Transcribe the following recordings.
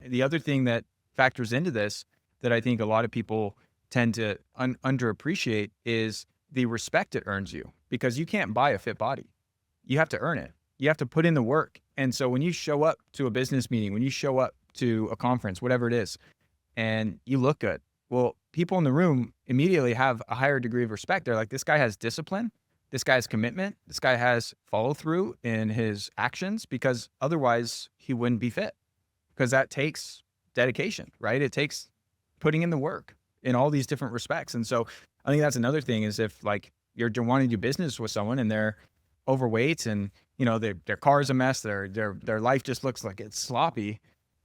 the other thing that factors into this that I think a lot of people tend to underappreciate is the respect it earns you, because you can't buy a fit body. You have to earn it. You have to put in the work. And so when you show up to a business meeting, when you show up to a conference, whatever it is, and you look good, well, people in the room immediately have a higher degree of respect. They're like, this guy has discipline. This guy has commitment. This guy has follow through in his actions, because otherwise he wouldn't be fit, because that takes dedication, right? It takes putting in the work in all these different respects. And so I think that's another thing, is if like you're wanting to do business with someone and they're overweight and, you know, their car's a mess, their life just looks like it's sloppy.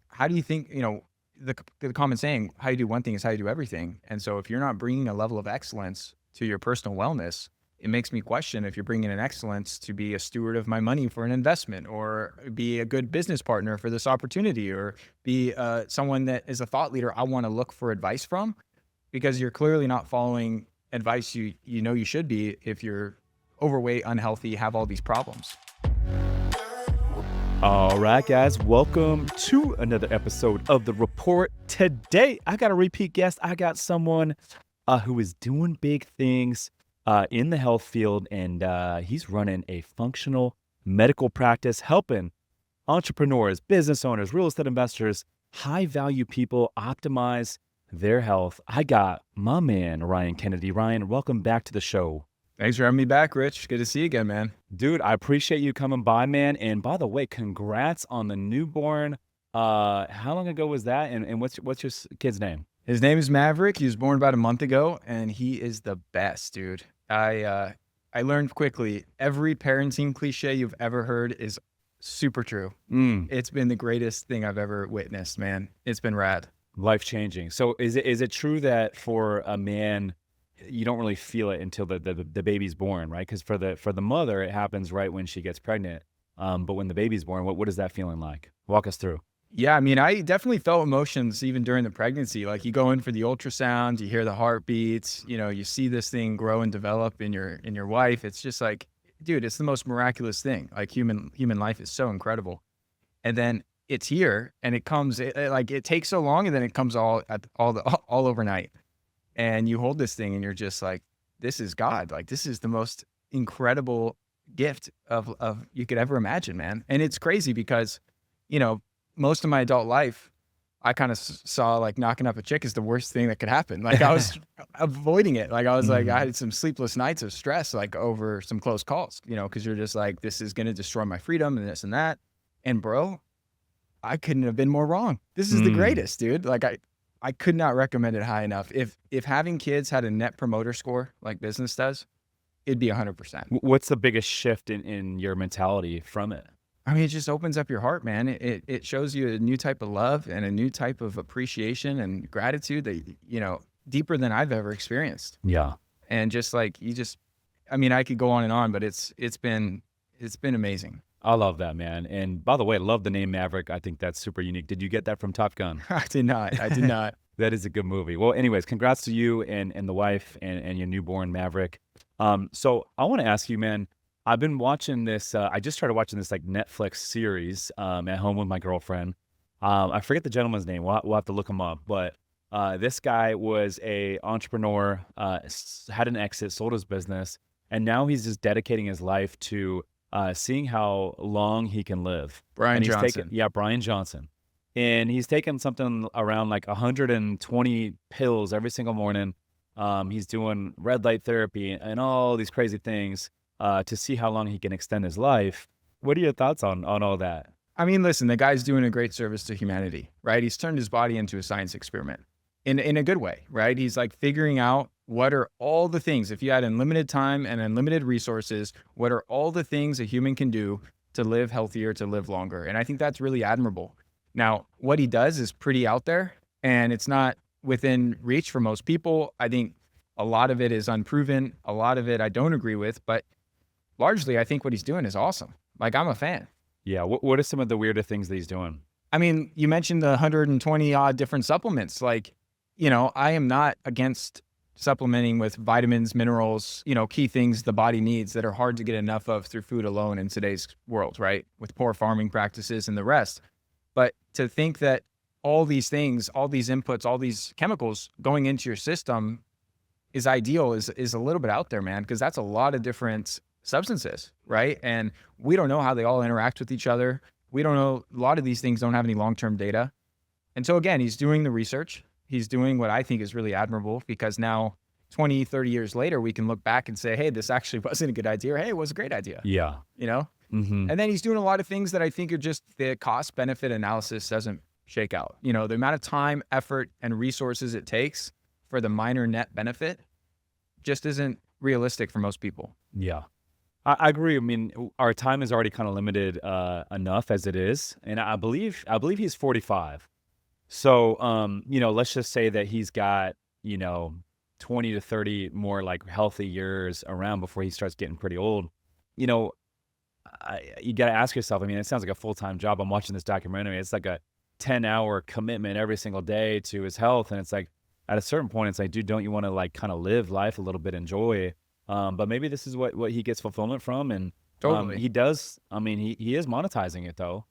How do you think, you know, the common saying, how you do one thing is how you do everything. And so if you're not bringing a level of excellence to your personal wellness, it makes me question if you're bringing an excellence to be a steward of my money for an investment, or be a good business partner for this opportunity, or be someone that is a thought leader I want to look for advice from, because you're clearly not following advice you know you should be if you're overweight, unhealthy, have all these problems. All right, guys, welcome to another episode of The Report. Today, I got a repeat guest. I got someone who is doing big things in the health field, and he's running a functional medical practice, helping entrepreneurs, business owners, real estate investors, high-value people optimize their health. I got my man, Ryan Kennedy. Ryan, welcome back to the show. Thanks for having me back, Rich. Good to see you again, man. Dude, I appreciate you coming by, man. And by the way, congrats on the newborn. How long ago was that? And what's your kid's name? His name is Maverick. He was born about a month ago, and he is the best, dude. I learned quickly, every parenting cliche you've ever heard is super true. It's been the greatest thing I've ever witnessed, man. It's been rad. Life-changing. So is it true that for a man, you don't really feel it until the baby's born, right? Because for the mother, it happens right when she gets pregnant. But when the baby's born, what is that feeling like? Walk us through. Yeah, I mean, I definitely felt emotions even during the pregnancy. Like, you go in for the ultrasound, you hear the heartbeats, you know, you see this thing grow and develop in your wife. It's just like, dude, it's the most miraculous thing. Like, human life is so incredible. And then it's here, and it comes it takes so long, and then it comes all overnight. And you hold this thing and you're just like, this is God. Like, this is the most incredible gift of you could ever imagine, man. And it's crazy because, you know, most of my adult life, I kind of saw like knocking up a chick is the worst thing that could happen. Like, I was avoiding it. Like, I was like, I had some sleepless nights of stress, like over some close calls, you know, because you're just like, this is going to destroy my freedom and this and that. And bro, I couldn't have been more wrong. This is the greatest, dude. Like, I could not recommend it high enough. If having kids had a net promoter score like business does, it'd be 100%. What's the biggest shift in your mentality from it? I mean, it just opens up your heart, man. It shows you a new type of love and a new type of appreciation and gratitude that, you know, deeper than I've ever experienced. Yeah. And just like, I mean, I could go on and on, but it's been amazing. I love that, man. And by the way, I love the name Maverick. I think that's super unique. Did you get that from Top Gun? I did not. That is a good movie. Well, anyways, congrats to you and the wife and your newborn Maverick. So I want to ask you, man, I've been watching this. I just started watching this like Netflix series at home with my girlfriend. I forget the gentleman's name. We'll have to look him up. But this guy was a entrepreneur, had an exit, sold his business, and now he's just dedicating his life to seeing how long he can live. Brian Johnson. Brian Johnson. And he's taking something around like 120 pills every single morning. He's doing red light therapy and all these crazy things to see how long he can extend his life. What are your thoughts on all that? I mean, listen, the guy's doing a great service to humanity, right? He's turned his body into a science experiment in a good way, right? He's like figuring out what are all the things, if you had unlimited time and unlimited resources, what are all the things a human can do to live healthier, to live longer? And I think that's really admirable. Now, what he does is pretty out there, and it's not within reach for most people. I think a lot of it is unproven. A lot of it I don't agree with, but largely I think what he's doing is awesome. Like, I'm a fan. Yeah. What are some of the weirder things that he's doing? I mean, you mentioned the 120 odd different supplements. Like, you know, I am not against supplementing with vitamins, minerals, you know, key things the body needs that are hard to get enough of through food alone in today's world, right? With poor farming practices and the rest. But to think that all these things, all these inputs, all these chemicals going into your system is ideal is a little bit out there, man, because that's a lot of different substances, right? And we don't know how they all interact with each other. We don't know. A lot of these things don't have any long-term data. And so again, he's doing the research. He's doing what I think is really admirable, because now 20, 30 years later, we can look back and say, hey, this actually wasn't a good idea, or hey, it was a great idea, Yeah. you know? Hmm. And then he's doing a lot of things that I think are just the cost benefit analysis doesn't shake out. You know, the amount of time, effort, and resources it takes for the minor net benefit just isn't realistic for most people. Yeah. I agree. I mean, our time is already kind of limited enough as it is, and I believe he's 45. So, let's just say that he's got, 20 to 30 more like healthy years around before he starts getting pretty old. You know, you got to ask yourself. I mean, it sounds like a full-time job. I'm watching this documentary. It's like a 10-hour commitment every single day to his health, and it's like at a certain point, it's like, dude, don't you want to like kind of live life a little bit, enjoy? But maybe this is what he gets fulfillment from, and Totally. he does. I mean, he is monetizing it though.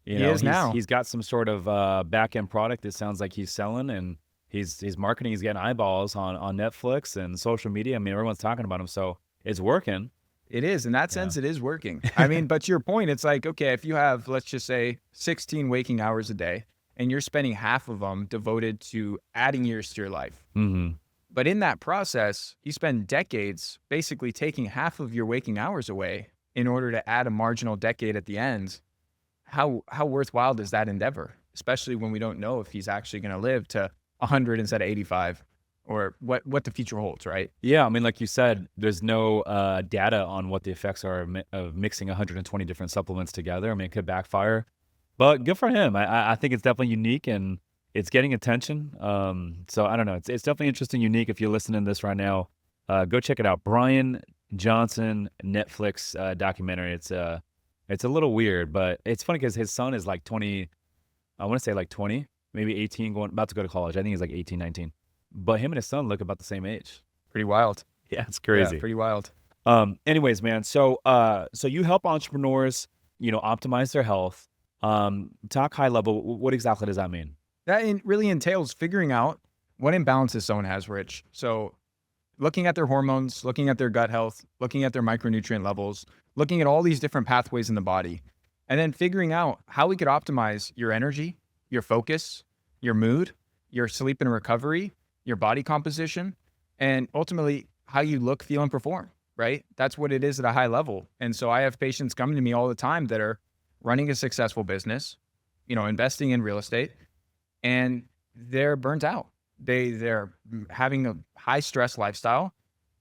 He is now. He's got some sort of back end product. It sounds like he's selling, and he's marketing. He's getting eyeballs on Netflix and social media. I mean, everyone's talking about him, so it's working. It is. In that Yeah. sense, it is working. I mean, but to your point, it's like, okay, if you have, let's just say 16 waking hours a day, and you're spending half of them devoted to adding years to your life. Hmm. But in that process, you spend decades basically taking half of your waking hours away in order to add a marginal decade at the end. How worthwhile is that endeavor? Especially when we don't know if he's actually going to live to 100 instead of 85, or what the future holds, right? Yeah, I mean, like you said, there's no data on what the effects are of mixing 120 different supplements together. I mean, it could backfire, but good for him. I think it's definitely unique, and it's getting attention. So I don't know. It's definitely interesting, unique. If you're listening to this right now, go check it out. Brian Johnson Netflix documentary. It's a little weird, but it's funny because his son is like 20. I want to say like 20, maybe 18, about to go to college. I think he's like 18, 19. But him and his son look about the same age. Pretty wild. Yeah, it's Yeah, crazy. pretty wild. Anyways, man. So you help entrepreneurs, optimize their health. Talk high level. What exactly does that mean? That really entails figuring out what imbalances someone has, Rich. So looking at their hormones, looking at their gut health, looking at their micronutrient levels, looking at all these different pathways in the body, and then figuring out how we could optimize your energy, your focus, your mood, your sleep and recovery, your body composition, and ultimately how you look, feel, and perform, right? That's what it is at a high level. And so I have patients coming to me all the time that are running a successful business, investing in real estate, and they're burnt out. They're having a high stress lifestyle.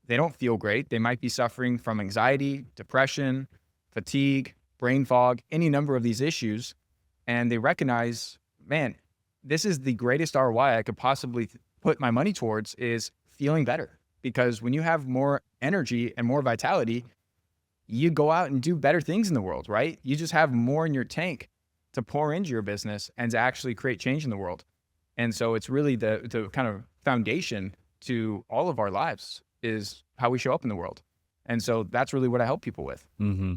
They don't feel great. They might be suffering from anxiety, depression, fatigue, brain fog, any number of these issues. And they recognize, man, this is the greatest ROI I could possibly put my money towards, is feeling better. Because when you have more energy and more vitality, you go out and do better things in the world, right? You just have more in your tank to pour into your business and to actually create change in the world. And so it's really the kind of foundation to all of our lives is how we show up in the world. And so that's really what I help people with. Hmm.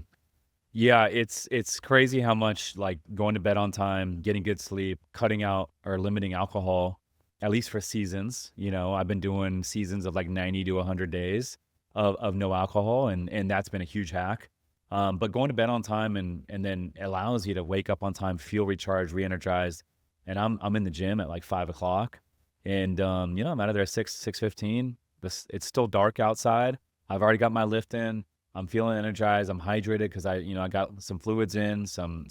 Yeah, it's crazy how much like going to bed on time, getting good sleep, cutting out or limiting alcohol, at least for seasons. I've been doing seasons of like 90 to 100 days of no alcohol, and that's been a huge hack. But going to bed on time and then allows you to wake up on time, feel recharged, re-energized. And I'm in the gym at like 5 o'clock, and I'm out of there at 6:15. It's still dark outside. I've already got my lift in. I'm feeling energized. I'm hydrated because I got some fluids in, some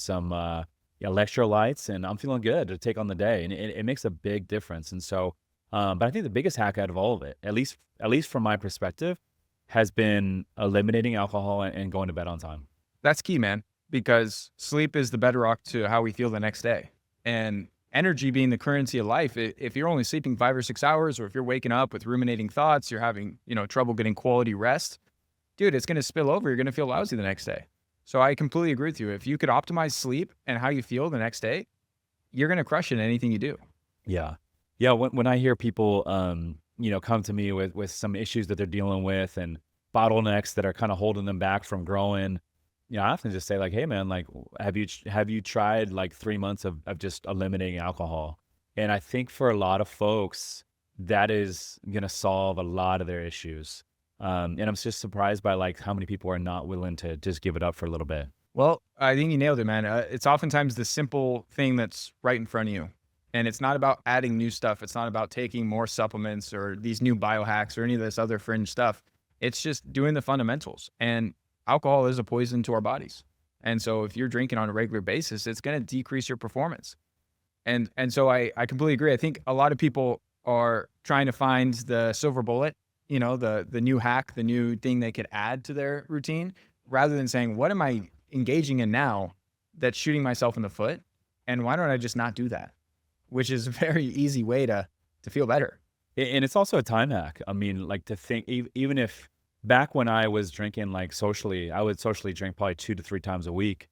electrolytes, and I'm feeling good to take on the day. And it makes a big difference. And so, but I think the biggest hack out of all of it, at least from my perspective, has been eliminating alcohol and going to bed on time. That's key, man, because sleep is the bedrock to how we feel the next day. And energy being the currency of life, if you're only sleeping 5 or 6 hours, or if you're waking up with ruminating thoughts, you're having, trouble getting quality rest, dude, it's going to spill over. You're going to feel lousy the next day. So I completely agree with you. If you could optimize sleep and how you feel the next day, you're going to crush it in anything you do. Yeah. Yeah. When I hear people, come to me with some issues that they're dealing with and bottlenecks that are kind of holding them back from growing, I often just say like, hey man, like, have you tried like 3 months of just eliminating alcohol? And I think for a lot of folks, that is going to solve a lot of their issues. And I'm just surprised by like how many people are not willing to just give it up for a little bit. Well, I think you nailed it, man. It's oftentimes the simple thing that's right in front of you. And it's not about adding new stuff. It's not about taking more supplements or these new biohacks or any of this other fringe stuff. It's just doing the fundamentals. And alcohol is a poison to our bodies. And so if you're drinking on a regular basis, it's going to decrease your performance. And so I completely agree. I think a lot of people are trying to find the silver bullet, the new hack, the new thing they could add to their routine, rather than saying, what am I engaging in now that's shooting myself in the foot? And why don't I just not do that? Which is a very easy way to feel better. And it's also a time hack. I mean, like to think, even if back when I was drinking like socially, I would socially drink probably 2 to 3 times a week.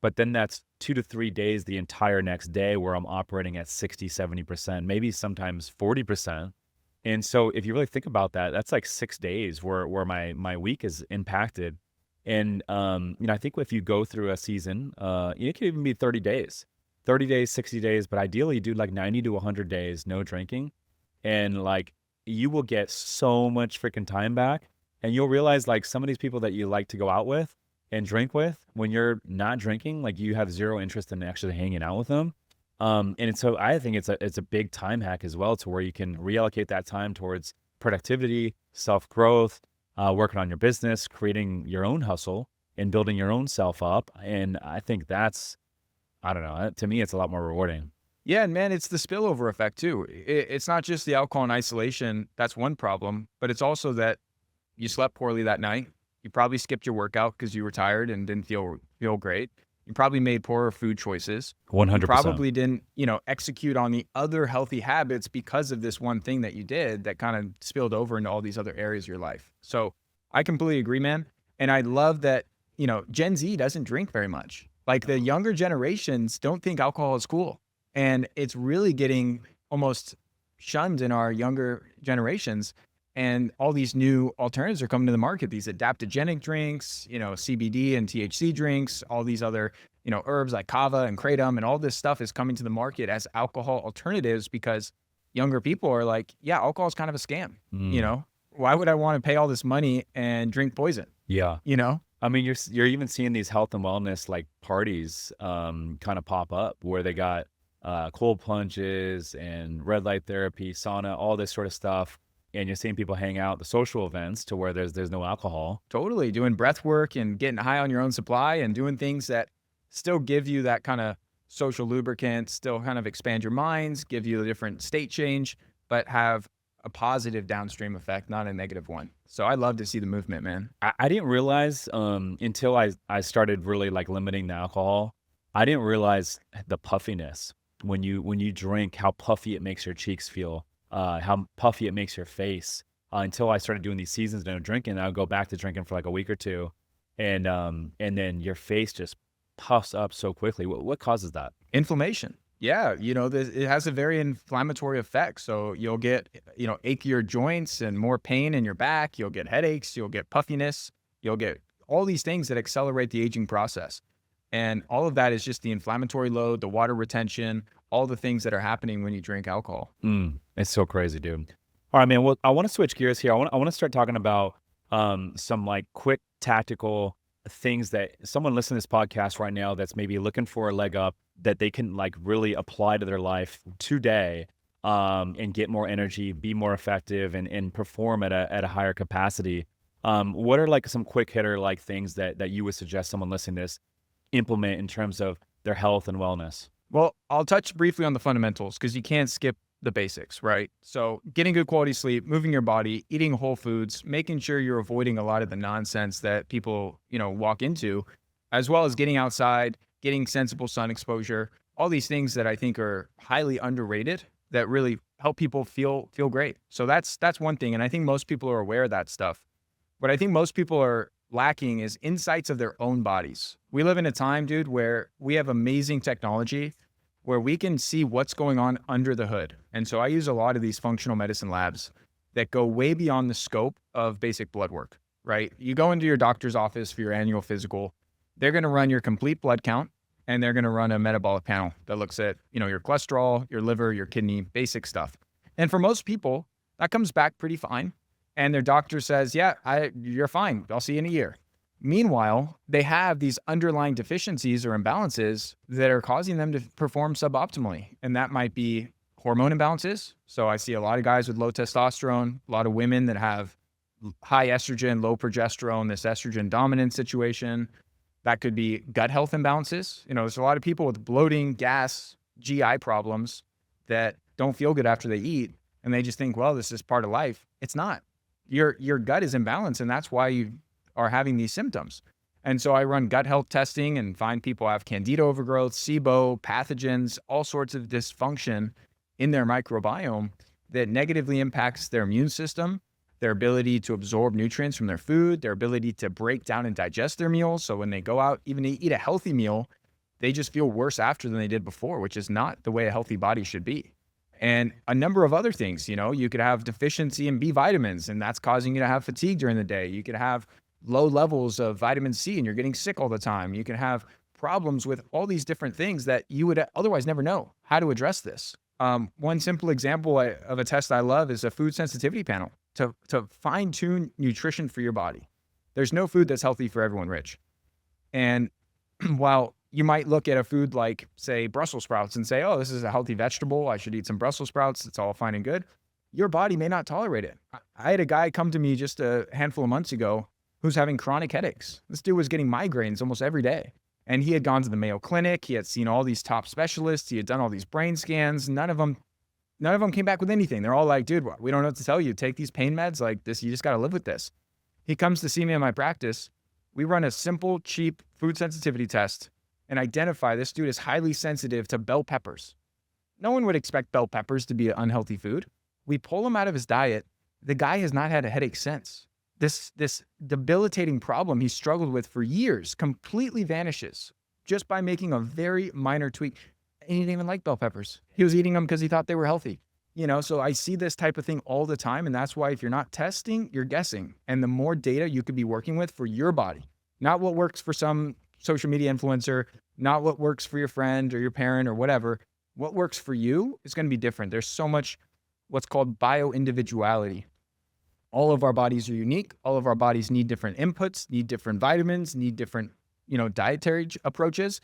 But then that's 2 to 3 days the entire next day where I'm operating at 60, 70%, maybe sometimes 40%. And so if you really think about that, that's like 6 days where my week is impacted. And I think if you go through a season, it could even be 30 days, 30 days, 60 days, but ideally you do like 90 to 100 days, no drinking. And like you will get so much freaking time back. And you'll realize like some of these people that you like to go out with and drink with, when you're not drinking, like you have zero interest in actually hanging out with them. So I think it's a big time hack as well, to where you can reallocate that time towards productivity, self-growth, working on your business, creating your own hustle and building your own self up. And I think I don't know, to me, it's a lot more rewarding. Yeah, and man, it's the spillover effect too. It's not just the alcohol in isolation. That's one problem, but it's also that you slept poorly that night. You probably skipped your workout because you were tired and didn't feel great. You probably made poorer food choices. You 100%. probably didn't, execute on the other healthy habits because of this one thing that you did that kind of spilled over into all these other areas of your life. So I completely agree, man. And I love that, Gen Z doesn't drink very much. Like the younger generations don't think alcohol is cool. And it's really getting almost shunned in our younger generations. And all these new alternatives are coming to the market, these adaptogenic drinks, CBD and THC drinks, all these other, herbs like kava and kratom, and all this stuff is coming to the market as alcohol alternatives because younger people are like, yeah, alcohol is kind of a scam. Mm, Why would I want to pay all this money and drink poison? yeah. You know? I mean, you're even seeing these health and wellness like parties kind of pop up where they got cold plunges and red light therapy, sauna, all this sort of stuff. And you're seeing people hang out at the social events to where there's no alcohol. Totally. Doing breath work and getting high on your own supply and doing things that still give you that kind of social lubricant, still kind of expand your minds, give you a different state change, but have a positive downstream effect, not a negative one. So I love to see the movement, man. I didn't realize until I started really like limiting the alcohol. I didn't realize the puffiness when you drink, how puffy it makes your cheeks feel, how puffy it makes your face. Until I started doing these seasons of no drinking, I would go back to drinking for like a week or two, and then your face just puffs up so quickly. What causes that? Inflammation. Yeah, it has a very inflammatory effect. So you'll get, achier joints and more pain in your back. You'll get headaches. You'll get puffiness. You'll get all these things that accelerate the aging process. And all of that is just the inflammatory load, the water retention, all the things that are happening when you drink alcohol. It's so crazy, dude. All right, man. Well, I want to switch gears here. I want to start talking about some like quick tactical things that someone listening to this podcast right now that's maybe looking for a leg up that they can like really apply to their life today, and get more energy, be more effective, and perform at a higher capacity. What are like some quick hitter like things that you would suggest someone listening to this implement in terms of their health and wellness? Well, I'll touch briefly on the fundamentals because you can't skip the basics, right? So getting good quality sleep, moving your body, eating whole foods, making sure you're avoiding a lot of the nonsense that people, walk into, as well as getting outside, getting sensible sun exposure, all these things that I think are highly underrated that really help people feel great. So that's one thing. And I think most people are aware of that stuff. What I think most people are lacking is insights of their own bodies. We live in a time, dude, where we have amazing technology where we can see what's going on under the hood. And so I use a lot of these functional medicine labs that go way beyond the scope of basic blood work, right? You go into your doctor's office for your annual physical, they're going to run your complete blood count and they're going to run a metabolic panel that looks at, your cholesterol, your liver, your kidney, basic stuff. And for most people, that comes back pretty fine. And their doctor says, yeah, you're fine. I'll see you in a year. Meanwhile, they have these underlying deficiencies or imbalances that are causing them to perform suboptimally. And that might be hormone imbalances. So I see a lot of guys with low testosterone, a lot of women that have high estrogen, low progesterone, this estrogen dominant situation. That could be gut health imbalances. There's a lot of people with bloating, gas, GI problems that don't feel good after they eat. And they just think, well, this is part of life. It's not. Your gut is imbalanced, and that's why you are having these symptoms. And so I run gut health testing and find people have candida overgrowth, SIBO, pathogens, all sorts of dysfunction in their microbiome that negatively impacts their immune system, their ability to absorb nutrients from their food, their ability to break down and digest their meals. So when they go out, even to eat a healthy meal, they just feel worse after than they did before, which is not the way a healthy body should be. And a number of other things, you could have deficiency in B vitamins, and that's causing you to have fatigue during the day. You could have low levels of vitamin C and you're getting sick all the time. You can have problems with all these different things that you would otherwise never know how to address this. One simple example of a test I love is a food sensitivity panel to fine tune nutrition for your body. There's no food that's healthy for everyone, Rich. And while you might look at a food like, say, Brussels sprouts and say, oh, this is a healthy vegetable, I should eat some Brussels sprouts, it's all fine and good. Your body may not tolerate it. I had a guy come to me just a handful of months ago who's having chronic headaches. This dude was getting migraines almost every day. And he had gone to the Mayo Clinic. He had seen all these top specialists. He had done all these brain scans. None of them came back with anything. They're all like, dude, we don't know what to tell you. Take these pain meds like this. You just got to live with this. He comes to see me in my practice. We run a simple, cheap food sensitivity test and identify this dude is highly sensitive to bell peppers. No one would expect bell peppers to be an unhealthy food. We pull him out of his diet. The guy has not had a headache since. This debilitating problem he struggled with for years completely vanishes just by making a very minor tweak. And he didn't even like bell peppers. He was eating them because he thought they were healthy. So I see this type of thing all the time. And that's why if you're not testing, you're guessing. And the more data you could be working with for your body, not what works for some social media influencer, not what works for your friend or your parent or whatever, what works for you is going to be different. There's so much what's called bio-individuality. All of our bodies are unique. All of our bodies need different inputs, need different vitamins, need different, dietary approaches.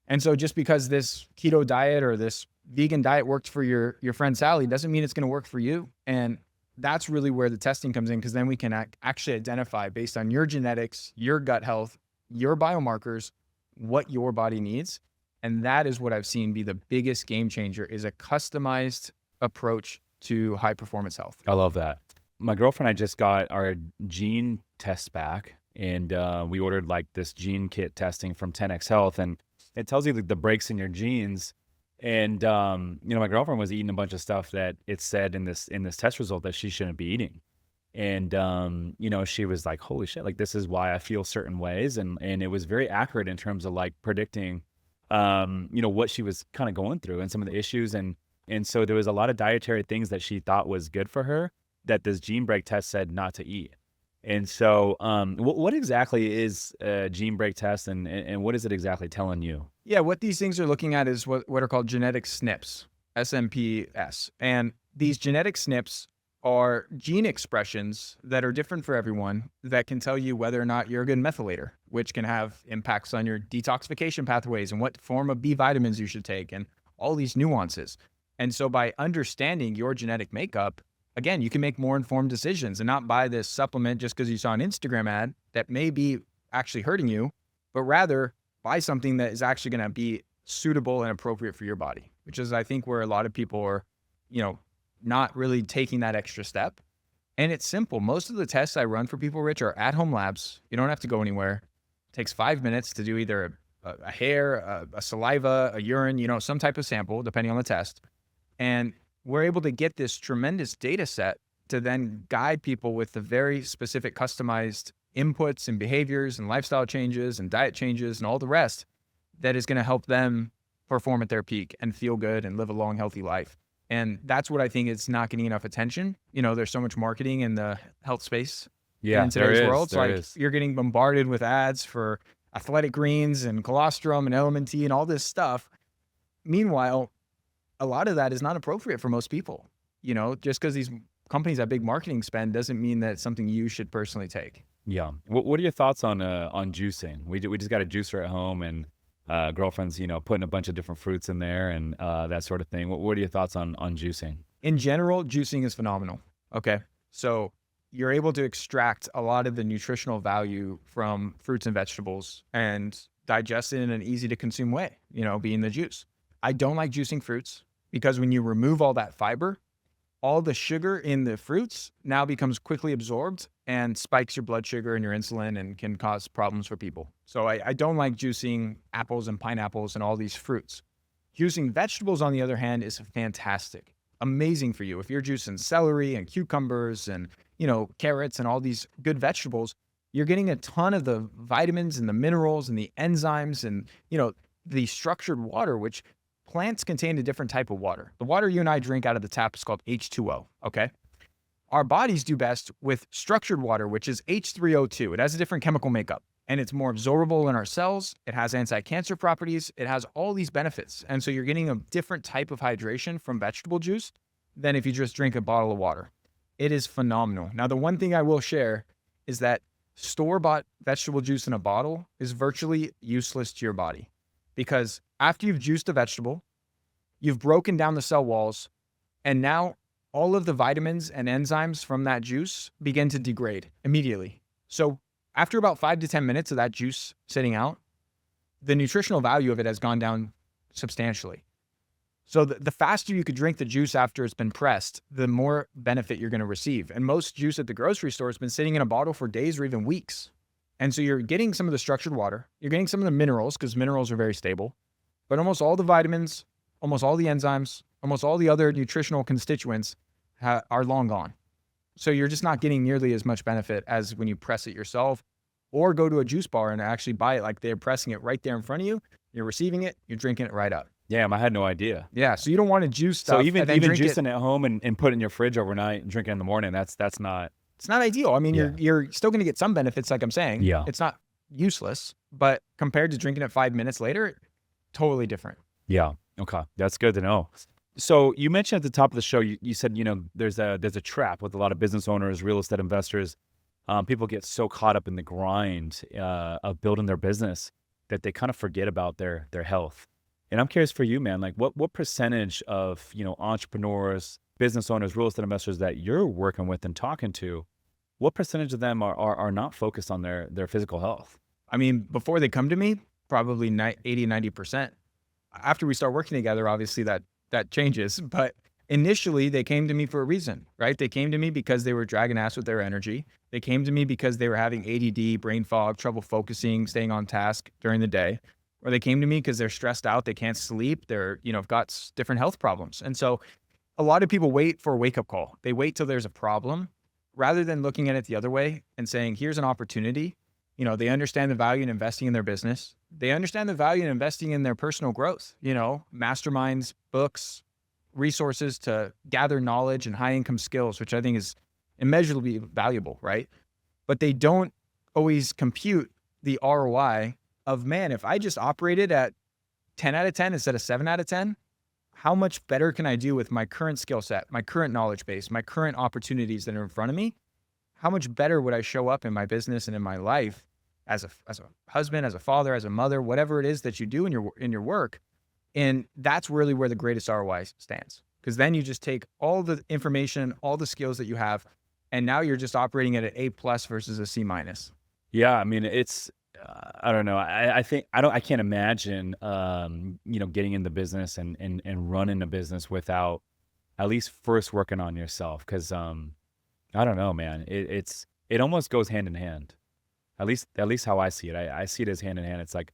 And so just because this keto diet or this vegan diet worked for your friend Sally doesn't mean it's going to work for you. And that's really where the testing comes in, because then we can actually identify based on your genetics, your gut health, your biomarkers, what your body needs. And that is what I've seen be the biggest game changer, is a customized approach to high performance health. I love that. My girlfriend and I just got our gene test back, and we ordered like this gene kit testing from 10X Health, and it tells you the breaks in your genes. And my girlfriend was eating a bunch of stuff that it said in this test result that she shouldn't be eating. And she was like, holy shit, like this is why I feel certain ways. And it was very accurate in terms of like predicting what she was kind of going through and some of the issues. And so there was a lot of dietary things that she thought was good for her that this gene break test said not to eat. And so what exactly is a gene break test, and what is it exactly telling you? Yeah, what these things are looking at is what are called genetic SNPs, SNPs. And these genetic SNPs are gene expressions that are different for everyone that can tell you whether or not you're a good methylator, which can have impacts on your detoxification pathways and what form of B vitamins you should take and all these nuances. And so by understanding your genetic makeup, again, you can make more informed decisions and not buy this supplement just because you saw an Instagram ad that may be actually hurting you, but rather buy something that is actually going to be suitable and appropriate for your body, which is, I think, where a lot of people are, not really taking that extra step. And it's simple. Most of the tests I run for people, Rich, are at-home labs. You don't have to go anywhere. It takes 5 minutes to do either a hair, a saliva, a urine, some type of sample, depending on the test. And we're able to get this tremendous data set to then guide people with the very specific customized inputs and behaviors and lifestyle changes and diet changes and all the rest that is going to help them perform at their peak and feel good and live a long, healthy life. And that's what I think is not getting enough attention. There's so much marketing in the health space in today's world. It's like you're getting bombarded with ads for athletic greens and colostrum and LMNT and all this stuff. Meanwhile, a lot of that is not appropriate for most people. Just because these companies have big marketing spend doesn't mean that it's something you should personally take. Yeah. What are your thoughts on juicing? We just got a juicer at home, and girlfriend's putting a bunch of different fruits in there and that sort of thing. What are your thoughts on juicing? In general, juicing is phenomenal. Okay. So you're able to extract a lot of the nutritional value from fruits and vegetables and digest it in an easy to consume way, being the juice. I don't like juicing fruits because when you remove all that fiber, all the sugar in the fruits now becomes quickly absorbed and spikes your blood sugar and your insulin and can cause problems for people. So I don't like juicing apples and pineapples and all these fruits. Juicing vegetables, on the other hand, is fantastic. Amazing for you. If you're juicing celery and cucumbers and, carrots and all these good vegetables, you're getting a ton of the vitamins and the minerals and the enzymes and, the structured water, which plants contain a different type of water. The water you and I drink out of the tap is called H2O, okay? Our bodies do best with structured water, which is H3O2. It has a different chemical makeup, and it's more absorbable in our cells. It has anti-cancer properties. It has all these benefits. And so you're getting a different type of hydration from vegetable juice than if you just drink a bottle of water. It is phenomenal. Now, the one thing I will share is that store-bought vegetable juice in a bottle is virtually useless to your body, because after you've juiced a vegetable, you've broken down the cell walls, and now all of the vitamins and enzymes from that juice begin to degrade immediately. So after about 5 to 10 minutes of that juice sitting out, the nutritional value of it has gone down substantially. So the faster you could drink the juice after it's been pressed, the more benefit you're going to receive. And most juice at the grocery store has been sitting in a bottle for days or even weeks. And so you're getting some of the structured water, you're getting some of the minerals, because minerals are very stable, but almost all the vitamins, almost all the enzymes, almost all the other nutritional constituents are long gone. So you're just not getting nearly as much benefit as when you press it yourself or go to a juice bar and actually buy it like they're pressing it right there in front of you. You're receiving it, you're drinking it right up. Damn, I had no idea. Yeah, so you don't want to juice stuff. So even juicing it at home and put it in your fridge overnight and drink it in the morning, that's not. It's not ideal. I mean, Yeah. you're still going to get some benefits, like I'm saying. Yeah. It's not useless, but compared to drinking it 5 minutes later, totally different. Yeah. Okay. That's good to know. So you mentioned at the top of the show, you said, there's a trap with a lot of business owners, real estate investors. People get so caught up in the grind of building their business that they kind of forget about their health. And I'm curious for you, man, like what percentage of, entrepreneurs, business owners, real estate investors that you're working with and talking to, what percentage of them are not focused on their physical health? I mean, before they come to me, probably 80, 90%. After we start working together, obviously that changes. But initially, they came to me for a reason, right? They came to me because they were dragging ass with their energy. They came to me because they were having ADD, brain fog, trouble focusing, staying on task during the day. Or they came to me because they're stressed out, they can't sleep, they're, got different health problems. And so a lot of people wait for a wake-up call. They wait till there's a problem rather than looking at it the other way and saying, here's an opportunity. They understand the value in investing in their business. They understand the value in investing in their personal growth, masterminds, books, resources to gather knowledge and high income skills, which I think is immeasurably valuable, right? But they don't always compute the ROI of, man, if I just operated at 10 out of 10 instead of 7 out of 10, how much better can I do with my current skill set, my current knowledge base, my current opportunities that are in front of me? How much better would I show up in my business and in my life as a husband, as a father, as a mother, whatever it is that you do in your work? And that's really where the greatest ROI stands. Because then you just take all the information, all the skills that you have, and now you're just operating at an A+ versus a C-. Yeah, I mean, it's I don't know. I can't imagine getting in the business and running a business without at least first working on yourself. Because I don't know, man. It almost goes hand in hand. At least how I see it. I see it as hand in hand. It's like,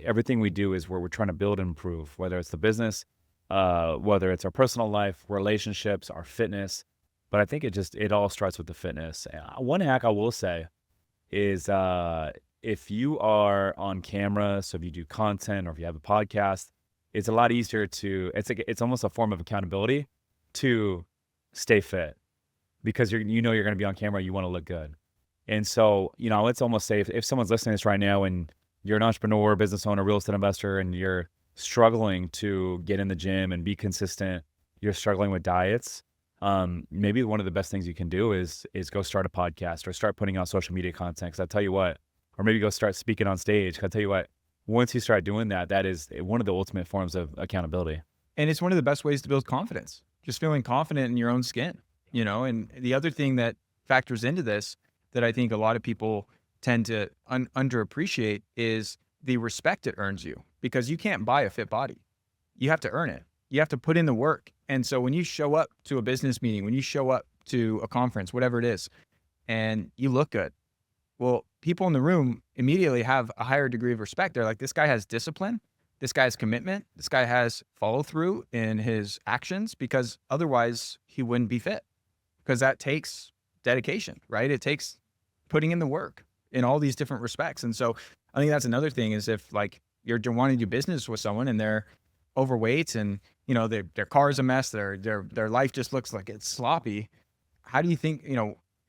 everything we do is where we're trying to build and improve, whether it's the business, whether it's our personal life, relationships, our fitness. But I think it all starts with the fitness. One hack I will say is if you are on camera, so if you do content or if you have a podcast, it's a lot easier it's almost a form of accountability to stay fit, because you're going to be on camera, you want to look good. And so, let's almost say if someone's listening to this right now and you're an entrepreneur, business owner, real estate investor, and you're struggling to get in the gym and be consistent, you're struggling with diets, maybe one of the best things you can do is go start a podcast or start putting out social media content. Because I tell you what, or maybe go start speaking on stage. 'Cause I tell you what, once you start doing that, that is one of the ultimate forms of accountability. And it's one of the best ways to build confidence, just feeling confident in your own skin, And the other thing that factors into this that I think a lot of people tend to underappreciate is the respect it earns you, because you can't buy a fit body. You have to earn it. You have to put in the work. And so when you show up to a business meeting, when you show up to a conference, whatever it is, and you look good, well, people in the room immediately have a higher degree of respect. They're like, this guy has discipline. This guy has commitment. This guy has follow through in his actions, because otherwise he wouldn't be fit, because that takes dedication, right? It takes putting in the work in all these different respects. And so I think that's another thing, is if like you're wanting to do business with someone and they're overweight and their car is a mess, their life just looks like it's sloppy. How do you think,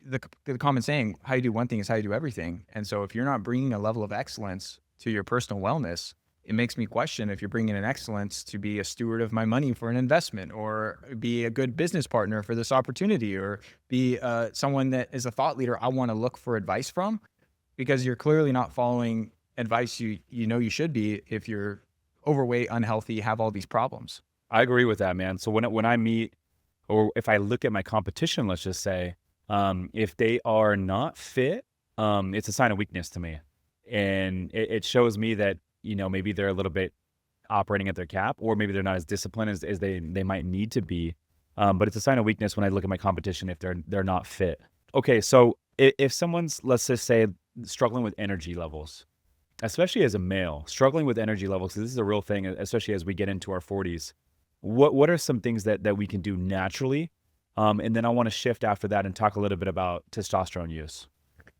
the common saying, how you do one thing is how you do everything. And so if you're not bringing a level of excellence to your personal wellness, it makes me question if you're bringing an excellence to be a steward of my money for an investment, or be a good business partner for this opportunity, or be someone that is a thought leader I want to look for advice from, because you're clearly not following advice you should be if you're overweight, unhealthy, have all these problems. I agree with that, man. So when I meet, or if I look at my competition, let's just say, if they are not fit, it's a sign of weakness to me. And it shows me that, maybe they're a little bit operating at their cap, or maybe they're not as disciplined as they might need to be. But it's a sign of weakness when I look at my competition if they're not fit. Okay, so if someone's, let's just say, struggling with energy levels, especially as a male, struggling with energy levels, because this is a real thing, especially as we get into our 40s. What are some things that we can do naturally? And then I want to shift after that and talk a little bit about testosterone use.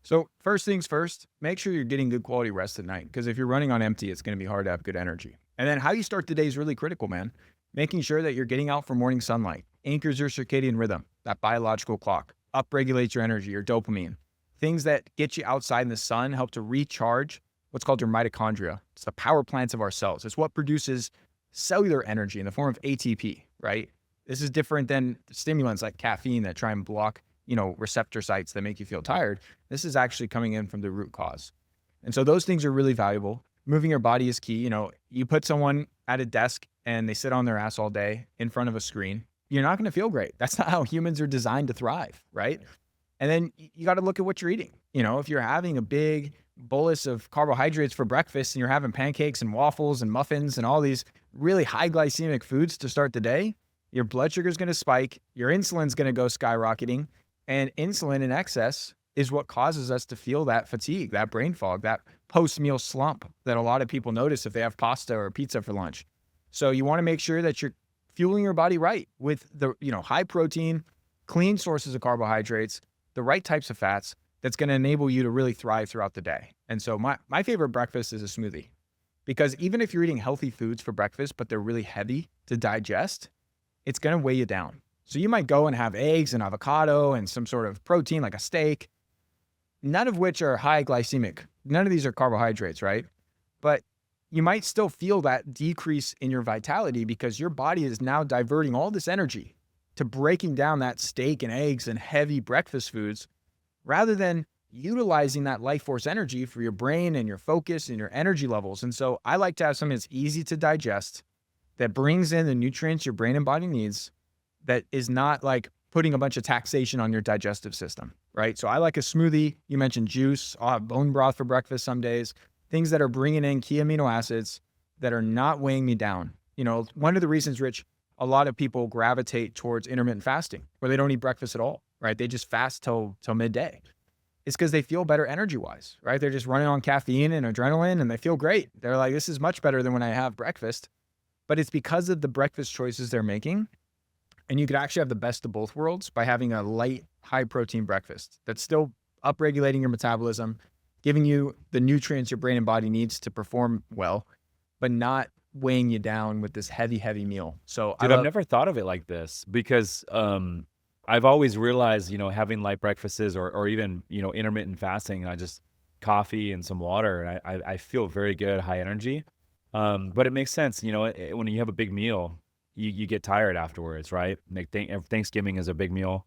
So first things first, make sure you're getting good quality rest at night, because if you're running on empty, it's going to be hard to have good energy. And then how you start the day is really critical, man. Making sure that you're getting out for morning sunlight anchors your circadian rhythm, that biological clock, upregulates your energy, your dopamine. Things that get you outside in the sun help to recharge what's called your mitochondria. It's the power plants of our cells. It's what produces cellular energy in the form of ATP, right? This is different than stimulants like caffeine that try and block, receptor sites that make you feel tired. This is actually coming in from the root cause. And so those things are really valuable. Moving your body is key. You put someone at a desk and they sit on their ass all day in front of a screen, you're not going to feel great. That's not how humans are designed to thrive, right? And then you got to look at what you're eating. If you're having a big bolus of carbohydrates for breakfast and you're having pancakes and waffles and muffins and all these really high glycemic foods to start the day, your blood sugar is going to spike, your insulin's going to go skyrocketing, and insulin in excess is what causes us to feel that fatigue, that brain fog, that post-meal slump that a lot of people notice if they have pasta or pizza for lunch. So you want to make sure that you're fueling your body right with the, high protein, clean sources of carbohydrates, the right types of fats that's going to enable you to really thrive throughout the day. And so my favorite breakfast is a smoothie, because even if you're eating healthy foods for breakfast, but they're really heavy to digest, it's going to weigh you down. So you might go and have eggs and avocado and some sort of protein like a steak, none of which are high glycemic. None of these are carbohydrates, right? But you might still feel that decrease in your vitality, because your body is now diverting all this energy to breaking down that steak and eggs and heavy breakfast foods, rather than utilizing that life force energy for your brain and your focus and your energy levels. And so I like to have something that's easy to digest, that brings in the nutrients your brain and body needs, that is not like putting a bunch of taxation on your digestive system, right? So I like a smoothie. You mentioned juice. I'll have bone broth for breakfast some days. Things that are bringing in key amino acids that are not weighing me down. One of the reasons, Rich, a lot of people gravitate towards intermittent fasting, where they don't eat breakfast at all, right? They just fast till midday. It's because they feel better energy-wise, right? They're just running on caffeine and adrenaline and they feel great. They're like, this is much better than when I have breakfast. But it's because of the breakfast choices they're making. And you could actually have the best of both worlds by having a light, high-protein breakfast that's still upregulating your metabolism, giving you the nutrients your brain and body needs to perform well, but not weighing you down with this heavy, heavy meal. So Dude, I've never thought of it like this, because I've always realized, having light breakfasts or even, intermittent fasting, I just coffee and some water, and I feel very good, high energy. But it makes sense, when you have a big meal, you get tired afterwards, right? Like Thanksgiving is a big meal,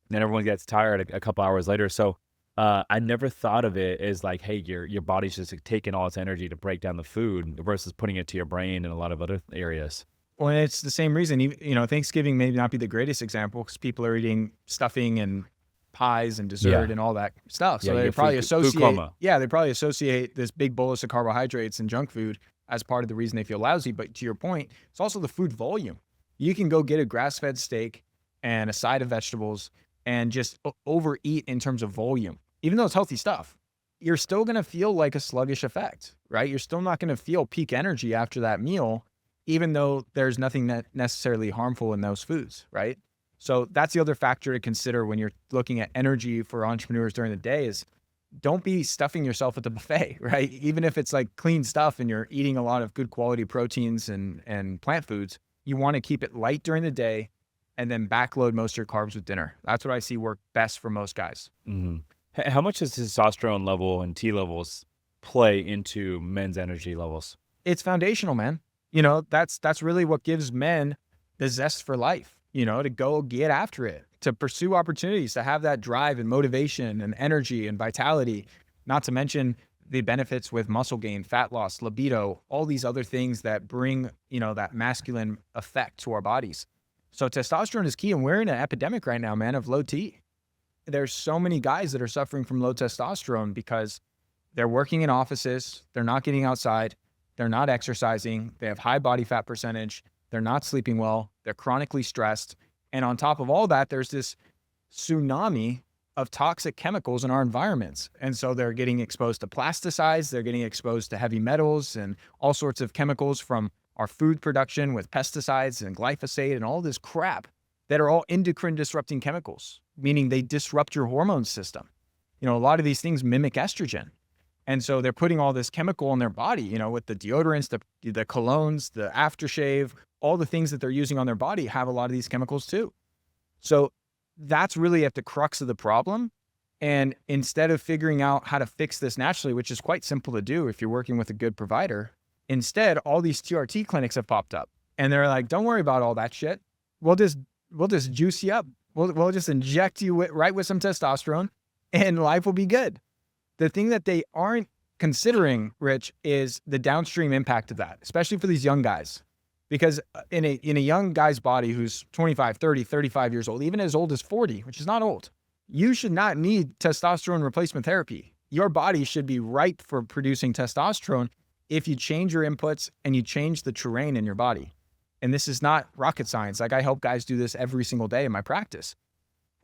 and then everyone gets tired a couple hours later. So I never thought of it as like, hey, your body's just like, taking all its energy to break down the food versus putting it to your brain and a lot of other areas. Well, and it's the same reason, Thanksgiving may not be the greatest example because people are eating stuffing and pies and dessert Yeah. and all that stuff. Yeah, So you they get probably food coma. associate this big bolus of carbohydrates and junk food as part of the reason they feel lousy. But to your point, it's also the food volume. You can go get a grass-fed steak and a side of vegetables and just overeat in terms of volume. Even though it's healthy stuff, you're still going to feel like a sluggish effect, right? You're still not going to feel peak energy after that meal, even though there's nothing that necessarily harmful in those foods, right? So that's the other factor to consider when you're looking at energy for entrepreneurs during the day is don't be stuffing yourself at the buffet, right? Even if it's like clean stuff and you're eating a lot of good quality proteins and plant foods, you want to keep it light during the day and then backload most of your carbs with dinner. That's what I see work best for most guys. Hmm. How much does testosterone level and T levels play into men's energy levels? It's foundational, man. That's really what gives men the zest for life, to go get after it, to pursue opportunities, to have that drive and motivation and energy and vitality, not to mention the benefits with muscle gain, fat loss, libido, all these other things that bring, that masculine effect to our bodies. So testosterone is key, and we're in an epidemic right now, man, of low T. There's so many guys that are suffering from low testosterone because they're working in offices, they're not getting outside, they're not exercising, they have high body fat percentage, they're not sleeping well, they're chronically stressed. And on top of all that, there's this tsunami of toxic chemicals in our environments. And so they're getting exposed to plasticides, they're getting exposed to heavy metals and all sorts of chemicals from our food production with pesticides and glyphosate and all this crap that are all endocrine disrupting chemicals, meaning they disrupt your hormone system. A lot of these things mimic estrogen. And so they're putting all this chemical in their body, with the deodorants, the colognes, the aftershave, all the things that they're using on their body have a lot of these chemicals too. So that's really at the crux of the problem. And instead of figuring out how to fix this naturally, which is quite simple to do if you're working with a good provider, instead, all these TRT clinics have popped up and they're like, don't worry about all that shit. We'll just juice you up. We'll just inject you with some testosterone and life will be good. The thing that they aren't considering, Rich, is the downstream impact of that, especially for these young guys. Because in a young guy's body who's 25, 30, 35 years old, even as old as 40, which is not old, you should not need testosterone replacement therapy. Your body should be ripe for producing testosterone if you change your inputs and you change the terrain in your body. And this is not rocket science. Like I help guys do this every single day in my practice.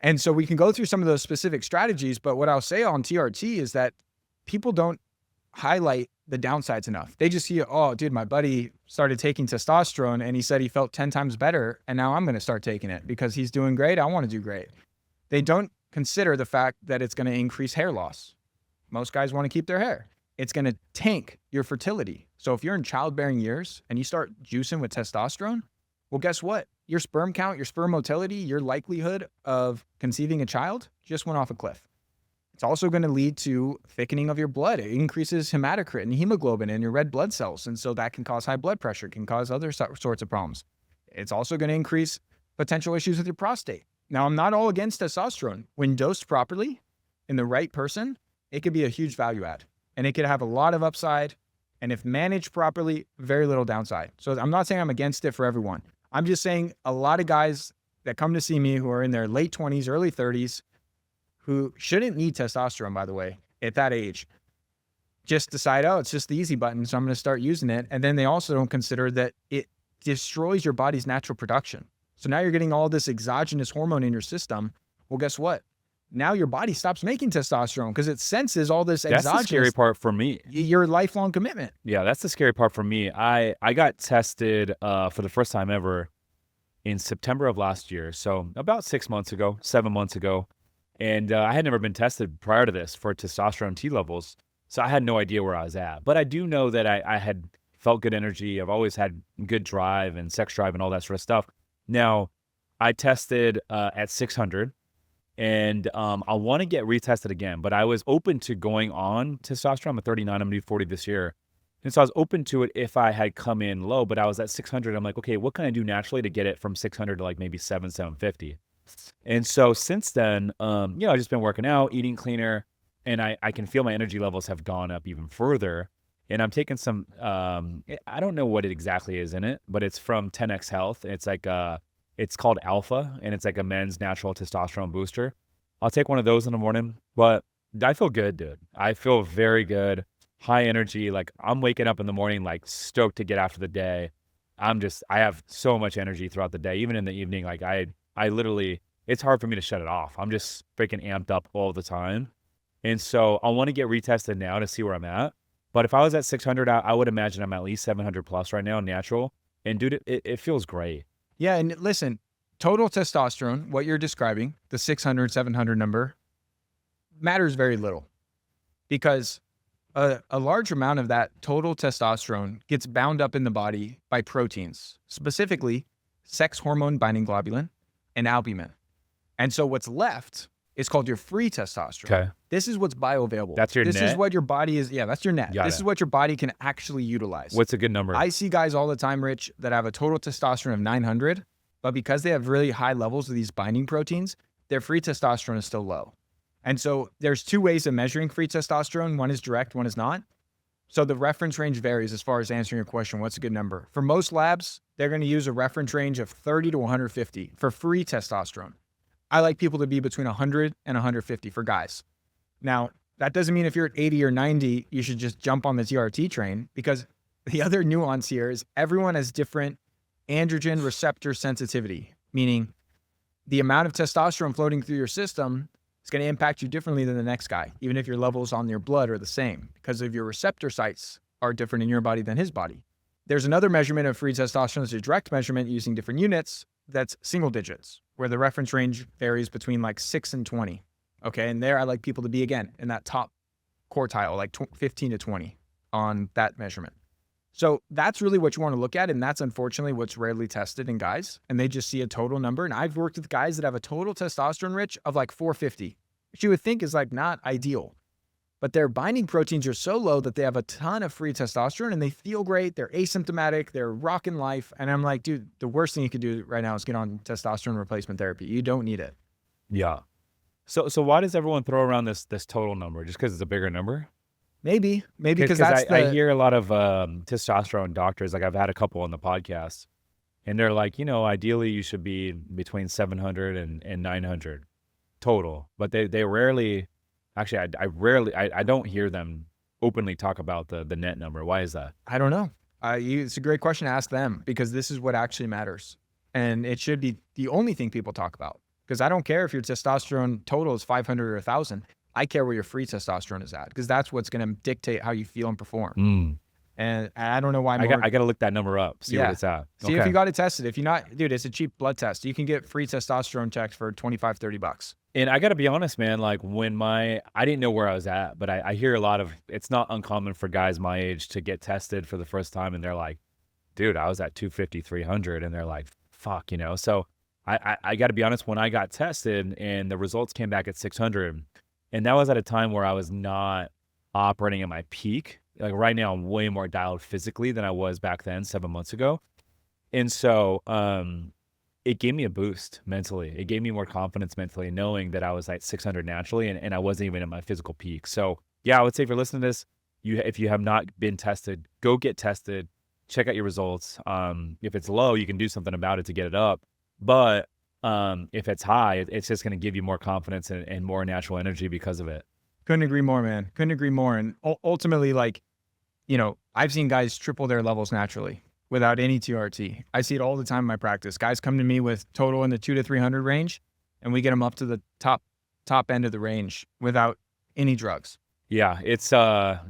And so we can go through some of those specific strategies, but what I'll say on TRT is that people don't highlight the downsides enough. They just see, oh, dude, my buddy started taking testosterone and he said he felt 10 times better. And now I'm going to start taking it because he's doing great. I want to do great. They don't consider the fact that it's going to increase hair loss. Most guys want to keep their hair. It's going to tank your fertility. So if you're in childbearing years and you start juicing with testosterone, well, guess what? Your sperm count, your sperm motility, your likelihood of conceiving a child just went off a cliff. It's also going to lead to thickening of your blood. It increases hematocrit and hemoglobin in your red blood cells. And so that can cause high blood pressure, can cause other sorts of problems. It's also going to increase potential issues with your prostate. Now, I'm not all against testosterone. When dosed properly in the right person, it could be a huge value add and it could have a lot of upside. And if managed properly, very little downside. So I'm not saying I'm against it for everyone. I'm just saying a lot of guys that come to see me who are in their late 20s, early 30s, who shouldn't need testosterone, by the way, at that age, just decide, oh, it's just the easy button, so I'm going to start using it. And then they also don't consider that it destroys your body's natural production. So now you're getting all this exogenous hormone in your system. Well, guess what? Now your body stops making testosterone because it senses all this That's exogenous. the scary part for me. Your lifelong commitment. Yeah, that's the scary part for me. I got tested for the first time ever in September of last year. So about 6 months ago, 7 months ago. And I had never been tested prior to this for testosterone T levels. So I had no idea where I was at. But I do know that I had felt good energy. I've always had good drive and sex drive and all that sort of stuff. Now, I tested at 600, and I want to get retested again, but I was open to going on testosterone. I'm a 39, I'm gonna do 40 this year. And so I was open to it if I had come in low, but I was at 600. I'm like, okay, what can I do naturally to get it from 600 to like maybe 750? And so since then, I've just been working out, eating cleaner, and I can feel my energy levels have gone up even further. And I'm taking some, I don't know what it exactly is in it, but it's from 10X Health. It's like, it's called Alpha, and it's like a men's natural testosterone booster. I'll take one of those in the morning, but I feel good, dude. I feel very good, high energy. Like I'm waking up in the morning, like stoked to get after the day. I have so much energy throughout the day, even in the evening. Like I literally, it's hard for me to shut it off. I'm just freaking amped up all the time. And so I want to get retested now to see where I'm at. But if I was at 600, I would imagine I'm at least 700 plus right now, natural. And dude, it feels great. Yeah. And listen, total testosterone, what you're describing, the 600, 700 number, matters very little because a large amount of that total testosterone gets bound up in the body by proteins, specifically sex hormone binding globulin and albumin. And so what's left is called your free testosterone. Okay. This is what's bioavailable. That's your net? This is what your body is. Yeah, that's your net. Got This it. is what your body can actually utilize. What's a good number? I see guys all the time, Rich, that have a total testosterone of 900, but because they have really high levels of these binding proteins, their free testosterone is still low. And so there's two ways of measuring free testosterone. One is direct, one is not. So the reference range varies as far as answering your question, what's a good number? For most labs, they're going to use a reference range of 30 to 150 for free testosterone. I like people to be between 100 and 150 for guys. Now, that doesn't mean if you're at 80 or 90, you should just jump on the TRT train, because the other nuance here is everyone has different androgen receptor sensitivity, meaning the amount of testosterone floating through your system is going to impact you differently than the next guy, even if your levels on your blood are the same, because of your receptor sites are different in your body than his body. There's another measurement of free testosterone, it's a direct measurement using different units, that's single digits, where the reference range varies between like 6 and 20. Okay, and there I like people to be, again, in that top quartile, like 15 to 20 on that measurement. So that's really what you want to look at, and that's unfortunately what's rarely tested in guys, and they just see a total number. And I've worked with guys that have a total testosterone rich of like 450, which you would think is like not ideal, but their binding proteins are so low that they have a ton of free testosterone and they feel great, they're asymptomatic, they're rocking life. And I'm like, dude, the worst thing you could do right now is get on testosterone replacement therapy. You don't need it. Yeah. So why does everyone throw around this total number? Just because it's a bigger number? Maybe because that's I hear a lot of testosterone doctors, like I've had a couple on the podcast, and they're like, ideally you should be between 700 and 900 total, but they rarely, actually I don't hear them openly talk about the net number. Why is that? I don't know. It's a great question to ask them, because this is what actually matters. And it should be the only thing people talk about, because I don't care if your testosterone total is 500 or 1,000. I care where your free testosterone is at, because that's what's going to dictate how you feel and perform. And I don't know why I got to look that number up, see what it's at. See if you got it tested. If you're not, dude, it's a cheap blood test. You can get free testosterone checks for $25-$30. And I got to be honest, man, like I didn't know where I was at, but I hear a lot of, it's not uncommon for guys my age to get tested for the first time, and they're like, dude, I was at 250, 300, and they're like, fuck, So I got to be honest, when I got tested and the results came back at 600, and that was at a time where I was not operating at my peak. Like right now, I'm way more dialed physically than I was back then, 7 months ago. And so it gave me a boost mentally. It gave me more confidence mentally, knowing that I was at 600 naturally and I wasn't even at my physical peak. So yeah, I would say if you're listening to this, if you have not been tested, go get tested, check out your results. If it's low, you can do something about it to get it up. But if it's high, it's just going to give you more confidence and more natural energy because of it. Couldn't agree more, man. Couldn't agree more. And ultimately, like, I've seen guys triple their levels naturally without any TRT. I see it all the time in my practice. Guys come to me with total in the 200 to 300 range, and we get them up to the top end of the range without any drugs. Yeah, it's a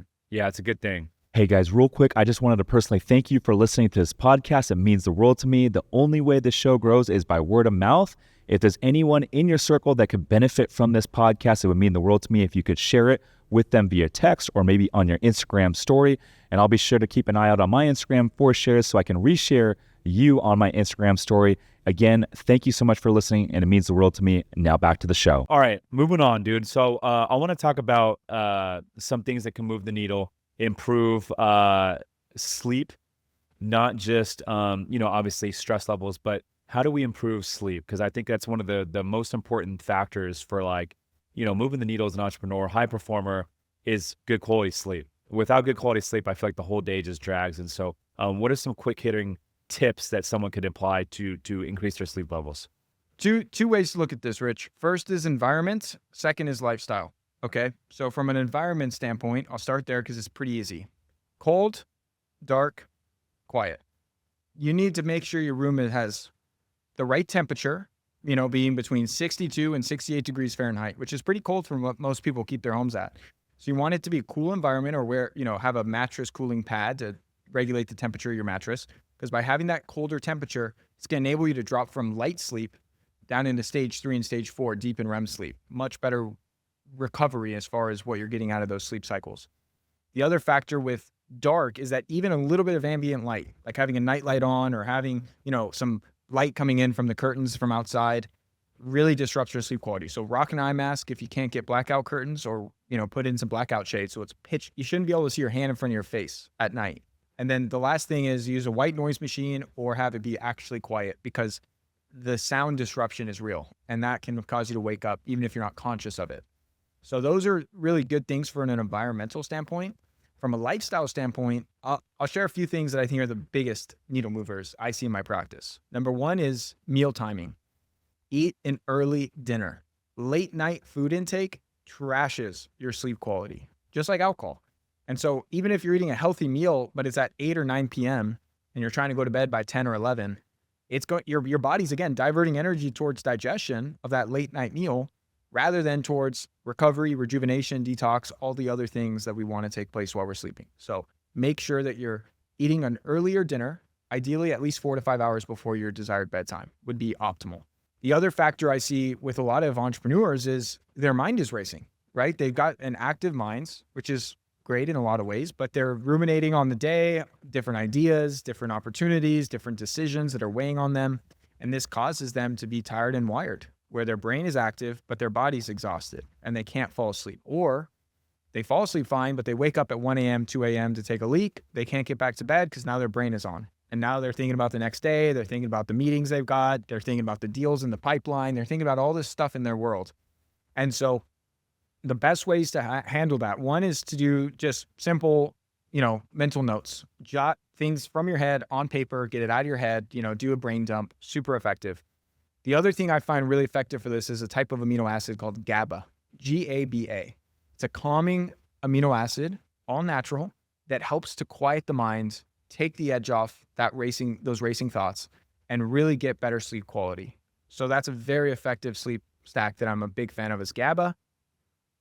good thing. Hey guys, real quick, I just wanted to personally thank you for listening to this podcast. It means the world to me. The only way this show grows is by word of mouth. If there's anyone in your circle that could benefit from this podcast, it would mean the world to me if you could share it with them via text or maybe on your Instagram story. And I'll be sure to keep an eye out on my Instagram for shares so I can reshare you on my Instagram story. Again, thank you so much for listening, and it means the world to me. Now back to the show. All right, moving on, dude. So I want to talk about some things that can move the needle, improve sleep, not just obviously stress levels, but how do we improve sleep? Because I think that's one of the most important factors for moving the needle as an entrepreneur, high performer, is good quality sleep. Without good quality sleep, I feel like the whole day just drags. And so what are some quick hitting tips that someone could apply to increase their sleep levels? Two ways to look at this, Rich. First is environment. Second is lifestyle. Okay. So from an environment standpoint, I'll start there because it's pretty easy. Cold, dark, quiet. You need to make sure your room has the right temperature, being between 62 and 68 degrees Fahrenheit, which is pretty cold for what most people keep their homes at. So you want it to be a cool environment, or have a mattress cooling pad to regulate the temperature of your mattress. Because by having that colder temperature, it's going to enable you to drop from light sleep down into stage 3 and stage 4, deep in REM sleep. Much better recovery as far as what you're getting out of those sleep cycles. The other factor with dark is that even a little bit of ambient light, like having a night light on or having, some light coming in from the curtains from outside, really disrupts your sleep quality. So rock an eye mask if you can't get blackout curtains, or, put in some blackout shades. So it's pitch. You shouldn't be able to see your hand in front of your face at night. And then the last thing is use a white noise machine or have it be actually quiet, because the sound disruption is real and that can cause you to wake up even if you're not conscious of it. So those are really good things for an environmental standpoint. From a lifestyle standpoint, I'll share a few things that I think are the biggest needle movers I see in my practice. Number one is meal timing. Eat an early dinner. Late night food intake trashes your sleep quality, just like alcohol. And so even if you're eating a healthy meal, but it's at 8 or 9 p.m. and you're trying to go to bed by 10 or 11, your body's, again, diverting energy towards digestion of that late night meal rather than towards recovery, rejuvenation, detox, all the other things that we want to take place while we're sleeping. So make sure that you're eating an earlier dinner, ideally at least 4 to 5 hours before your desired bedtime would be optimal. The other factor I see with a lot of entrepreneurs is their mind is racing, right? They've got an active minds, which is great in a lot of ways, but they're ruminating on the day, different ideas, different opportunities, different decisions that are weighing on them. And this causes them to be tired and wired, where their brain is active, but their body's exhausted and they can't fall asleep. Or they fall asleep fine, but they wake up at 1 a.m., 2 a.m. to take a leak. They can't get back to bed because now their brain is on. And now they're thinking about the next day. They're thinking about the meetings they've got. They're thinking about the deals in the pipeline. They're thinking about all this stuff in their world. And so the best ways to handle that, one is to do just simple, mental notes. Jot things from your head on paper, get it out of your head, do a brain dump, super effective. The other thing I find really effective for this is a type of amino acid called GABA, G-A-B-A. It's a calming amino acid, all natural, that helps to quiet the mind, take the edge off those racing thoughts, and really get better sleep quality. So that's a very effective sleep stack that I'm a big fan of, is GABA.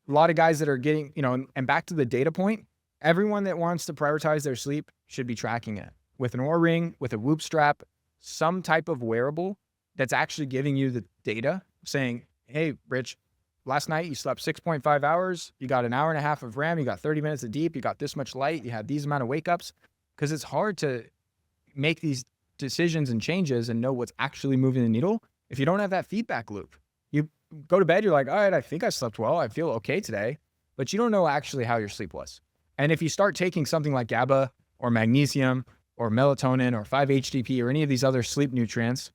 A lot of guys that are getting, and back to the data point, everyone that wants to prioritize their sleep should be tracking it with an Oura Ring, with a Whoop strap, some type of wearable that's actually giving you the data saying, hey, Rich, last night you slept 6.5 hours. You got an hour and a half of REM. You got 30 minutes of deep. You got this much light. You had these amount of wake ups. Because it's hard to make these decisions and changes and know what's actually moving the needle if you don't have that feedback loop. You go to bed, you're like, all right, I think I slept well. I feel okay today. But you don't know actually how your sleep was. And if you start taking something like GABA or magnesium or melatonin or 5-HTP or any of these other sleep nutrients,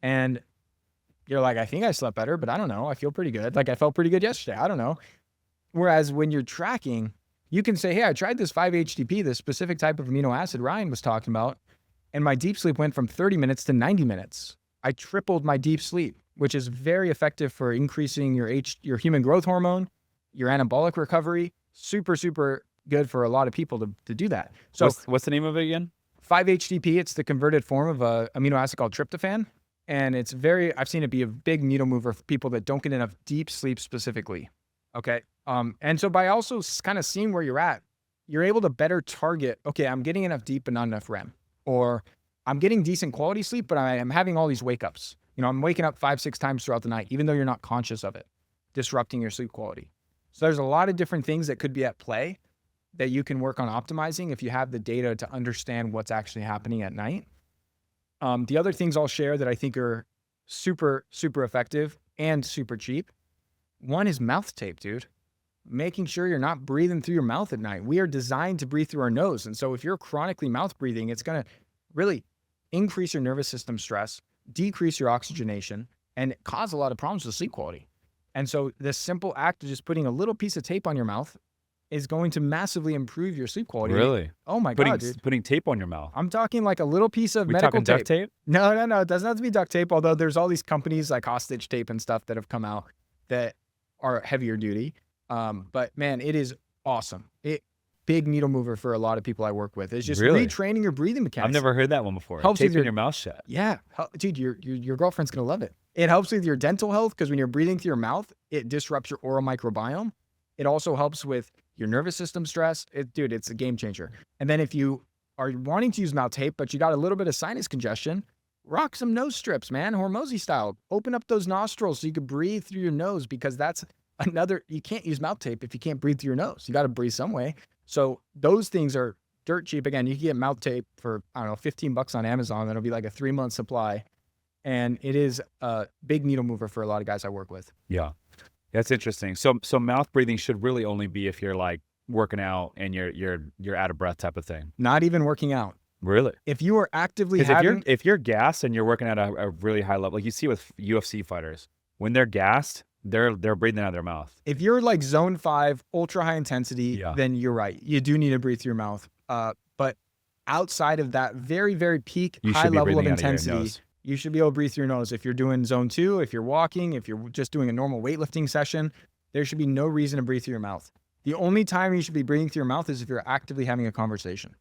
and you're like, I think I slept better, but I don't know. I feel pretty good. Like I felt pretty good yesterday. I don't know. Whereas when you're tracking, you can say, hey, I tried this 5-HTP, this specific type of amino acid Ryan was talking about, and my deep sleep went from 30 minutes to 90 minutes. I tripled my deep sleep, which is very effective for increasing your human growth hormone, your anabolic recovery. Super, super good for a lot of people to do that. So what's the name of it again? 5-HTP, it's the converted form of a amino acid called tryptophan. And I've seen it be a big needle mover for people that don't get enough deep sleep specifically. Okay. And so by also kind of seeing where you're at, you're able to better target, okay, I'm getting enough deep but not enough REM, or I'm getting decent quality sleep, but I am having all these wake ups. I'm waking up 5-6 times throughout the night, even though you're not conscious of it, disrupting your sleep quality. So there's a lot of different things that could be at play that you can work on optimizing if you have the data to understand what's actually happening at night. The other things I'll share that I think are super, super effective and super cheap. One is mouth tape, dude. Making sure you're not breathing through your mouth at night. We are designed to breathe through our nose. And so if you're chronically mouth breathing, it's going to really increase your nervous system stress, decrease your oxygenation, and cause a lot of problems with sleep quality. And so this simple act of just putting a little piece of tape on your mouth is going to massively improve your sleep quality. Really? Oh my God, dude. Putting tape on your mouth. I'm talking like a little piece of We medical talking duct tape? No. It doesn't have to be duct tape, although there's all these companies like hostage tape and stuff that have come out that are heavier duty. But man, it is awesome. Big needle mover for a lot of people I work with. It's just Really? retraining your breathing mechanics. I've never heard that one before. Helps with Taping your mouth shut. Yeah. Dude, your girlfriend's going to love it. It helps with your dental health because when you're breathing through your mouth, it disrupts your oral microbiome. It also helps with your nervous system stress. Dude, it's a game changer. And then if you are wanting to use mouth tape, but you got a little bit of sinus congestion, rock some nose strips, man, Hormozy style. Open up those nostrils so you can breathe through your nose, because that's you can't use mouth tape if you can't breathe through your nose. You got to breathe some way. So those things are dirt cheap. Again, you can get mouth tape for, I don't know, $15 on Amazon. That'll be like a 3-month supply. And it is a big needle mover for a lot of guys I work with. Yeah. That's interesting. So mouth breathing should really only be if you're like working out and you're out of breath type of thing. Not even working out. Really? If you are actively Because if you're gassed and you're working at a really high level, like you see with UFC fighters, when they're gassed, they're breathing out of their mouth. If you're like zone 5, ultra high intensity, then you're right. You do need to breathe through your mouth. But outside of that very, very peak high level of intensity, you should be able to breathe through your nose. If you're doing zone 2, if you're walking, if you're just doing a normal weightlifting session, there should be no reason to breathe through your mouth. The only time you should be breathing through your mouth is if you're actively having a conversation.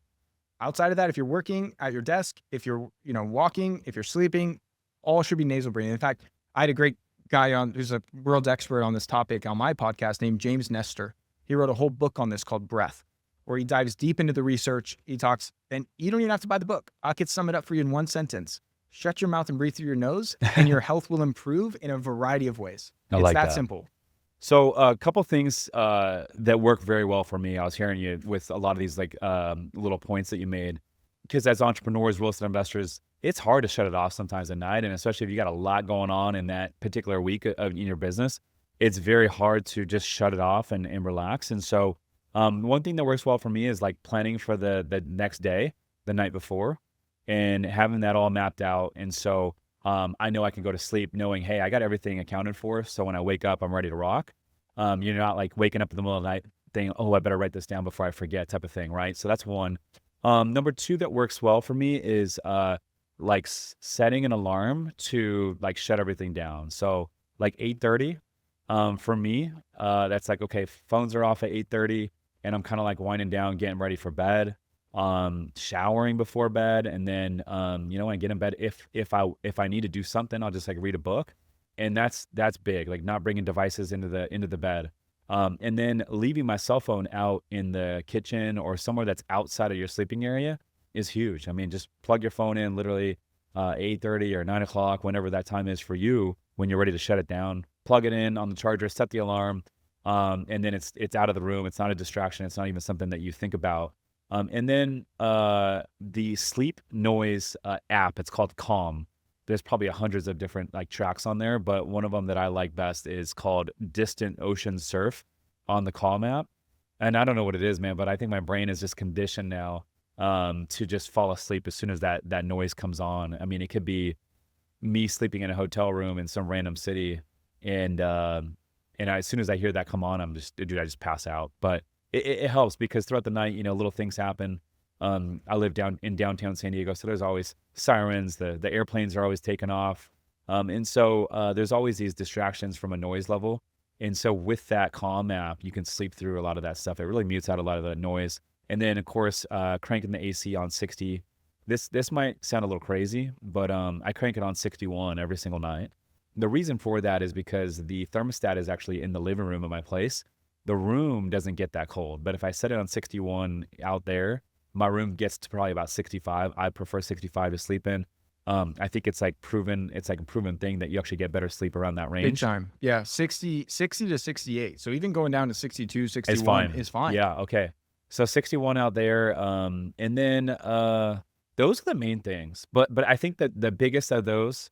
Outside of that, if you're working at your desk, if you're walking, if you're sleeping, all should be nasal breathing. In fact, I had a great guy on who's a world expert on this topic on my podcast named James Nestor. He wrote a whole book on this called Breath, where he dives deep into the research. He talks, and you don't even have to buy the book. I could sum it up for you in one sentence. Shut your mouth and breathe through your nose, and your health will improve in a variety of ways. It's that simple. So a couple things that work very well for me. I was hearing you with a lot of these like little points that you made, because as entrepreneurs, real estate investors, it's hard to shut it off sometimes at night, and especially if you got a lot going on in that particular week in your business, it's very hard to just shut it off and relax. And so one thing that works well for me is like planning for the next day, the night before, and having that all mapped out. And so I know I can go to sleep knowing, hey, I got everything accounted for. So when I wake up, I'm ready to rock. You're not like waking up in the middle of the night thinking, oh, I better write this down before I forget type of thing, right? So that's one. Number 2 that works well for me is like setting an alarm to like shut everything down. So like 8:30 for me, that's like, okay, phones are off at 8:30 and I'm kind of like winding down, getting ready for bed. Showering before bed, and then when I get in bed, if I need to do something, I'll just like read a book, and that's big. Like not bringing devices into the bed, and then leaving my cell phone out in the kitchen or somewhere that's outside of your sleeping area is huge. I mean, just plug your phone in literally 8:30 or 9 o'clock, whenever that time is for you, when you're ready to shut it down. Plug it in on the charger, set the alarm, and then it's out of the room. It's not a distraction. It's not even something that you think about. And then the sleep noise app, it's called Calm. There's probably hundreds of different like tracks on there, but one of them that I like best is called Distant Ocean Surf on the Calm app. And I don't know what it is, man, but I think my brain is just conditioned now to just fall asleep as soon as that noise comes on. I mean, it could be me sleeping in a hotel room in some random city, and as soon as I hear that come on, I just pass out. But it helps because throughout the night, little things happen. I live in downtown San Diego, so there's always sirens. The airplanes are always taking off. And so there's always these distractions from a noise level. And so with that Calm app, you can sleep through a lot of that stuff. It really mutes out a lot of the noise. And then, of course, cranking the AC on 60. This might sound a little crazy, but I crank it on 61 every single night. The reason for that is because the thermostat is actually in the living room of my place. The room doesn't get that cold, but if I set it on 61 out there, my room gets to probably about 65. I prefer 65 to sleep in. I think it's like proven. It's like a proven thing that you actually get better sleep around that range. Big time. Yeah. 60 to 68. So even going down to 62, 61 is fine. Yeah. Okay. So 61 out there. And then Those are the main things. But I think that the biggest of those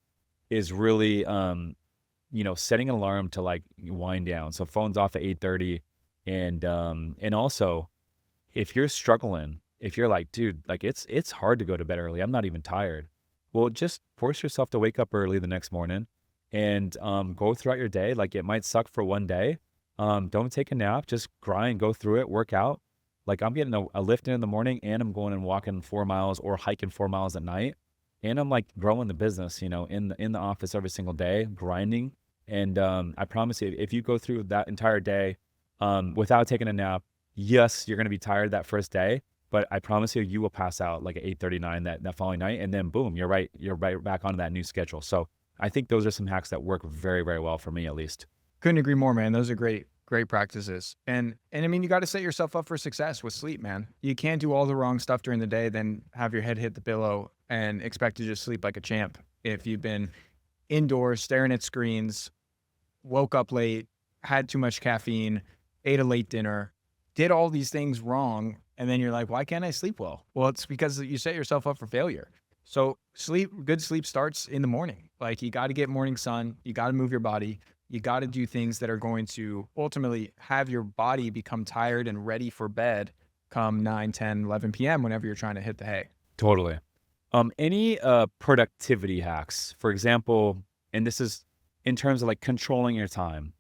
is really, setting an alarm to like wind down. So phones off at 8:30. And also if you're struggling, if you're like, dude, like it's hard to go to bed early. I'm not even tired. Well, just force yourself to wake up early the next morning and go throughout your day. Like it might suck for one day. Don't take a nap. Just grind, go through it, work out. Like I'm getting a lift in the morning and I'm going and walking 4 miles or hiking 4 miles at night. And I'm like growing the business, in the office every single day, grinding. And I promise you, if you go through that entire day without taking a nap, yes, you're going to be tired that first day, but I promise you, you will pass out like at 8:39 that following night, and then boom, you're right back onto that new schedule. So I think those are some hacks that work very, very well for me, at least. Couldn't agree more, man. Those are great practices. And I mean, you got to set yourself up for success with sleep, man. You can't do all the wrong stuff during the day, then have your head hit the pillow and expect to just sleep like a champ. If you've been indoors staring at screens, woke up late, had too much caffeine, ate a late dinner, did all these things wrong, and then you're like, why can't I sleep well? Well, it's because you set yourself up for failure. So good sleep starts in the morning. Like you got to get morning sun, you got to move your body, you got to do things that are going to ultimately have your body become tired and ready for bed come 9, 10, 11 p.m. whenever you're trying to hit the hay. Totally. Any productivity hacks, for example, and this is in terms of like controlling your time.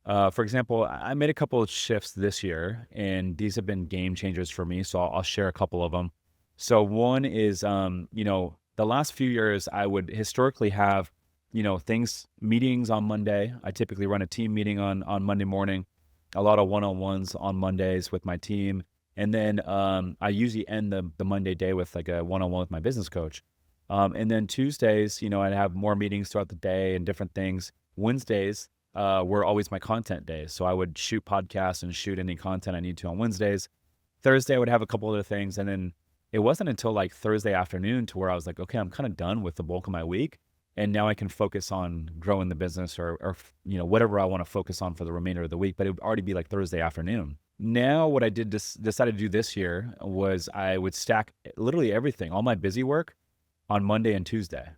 For example, I made a couple of shifts this year, and these have been game changers for me. So I'll share a couple of them. So one is, the last few years I would historically have, meetings on Monday. I typically run a team meeting on Monday morning, a lot of one-on-ones on Mondays with my team. And then I usually end the Monday day with like a one-on-one with my business coach. And then Tuesdays, I'd have more meetings throughout the day and different things. Wednesdays were always my content days. So I would shoot podcasts and shoot any content I need to on Wednesdays. Thursday, I would have a couple other things. And then it wasn't until like Thursday afternoon to where I was like, okay, I'm kind of done with the bulk of my week. And now I can focus on growing the business or whatever I want to focus on for the remainder of the week. But it would already be like Thursday afternoon. Now, what I decided to do this year was I would stack literally everything, all my busy work on Monday and Tuesday.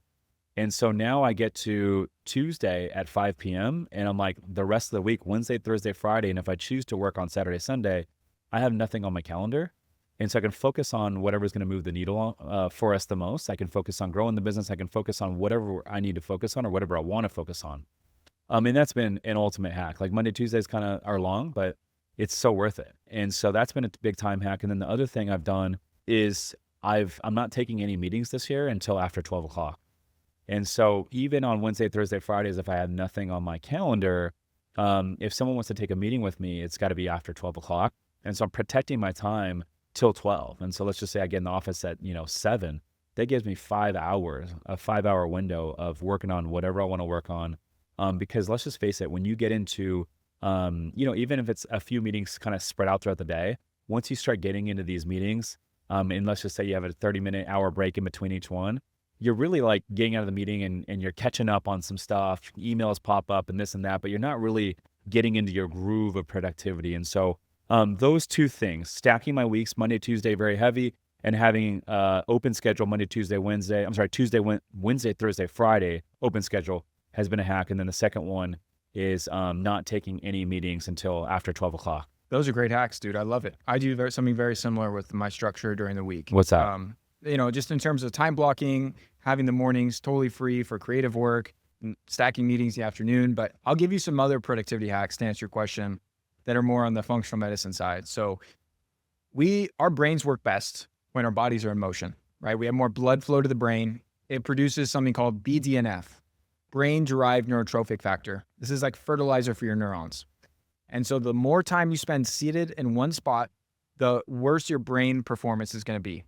And so now I get to Tuesday at 5 p.m. and I'm like the rest of the week, Wednesday, Thursday, Friday. And if I choose to work on Saturday, Sunday, I have nothing on my calendar. And so I can focus on whatever's going to move the needle for us the most. I can focus on growing the business. I can focus on whatever I need to focus on or whatever I want to focus on. And that's been an ultimate hack. Like Monday, Tuesdays kind of are long, but it's so worth it. And so that's been a big time hack. And then the other thing I've done is I'm not taking any meetings this year until after 12 o'clock. And so even on Wednesday, Thursday, Fridays, if I have nothing on my calendar, if someone wants to take a meeting with me, it's got to be after 12 o'clock. And so I'm protecting my time till 12. And so let's just say I get in the office at, 7. That gives me 5 hours, a 5-hour window of working on whatever I want to work on. Because let's just face it, when you get into, even if it's a few meetings kind of spread out throughout the day, once you start getting into these meetings, and let's just say you have a 30-minute hour break in between each one, you're really like getting out of the meeting and you're catching up on some stuff, emails pop up and this and that, but you're not really getting into your groove of productivity. And so those two things, stacking my weeks, Monday, Tuesday, very heavy, and having open schedule Monday, Tuesday, Wednesday, Wednesday, Thursday, Friday, open schedule has been a hack. And then the second one is not taking any meetings until after 12 o'clock. Those are great hacks, dude. I love it. I do something very similar with my structure during the week. What's that? Just in terms of time blocking, having the mornings totally free for creative work, stacking meetings in the afternoon. But I'll give you some other productivity hacks to answer your question that are more on the functional medicine side. So our brains work best when our bodies are in motion, right? We have more blood flow to the brain. It produces something called BDNF, brain-derived neurotrophic factor. This is like fertilizer for your neurons. And so the more time you spend seated in one spot, the worse your brain performance is going to be.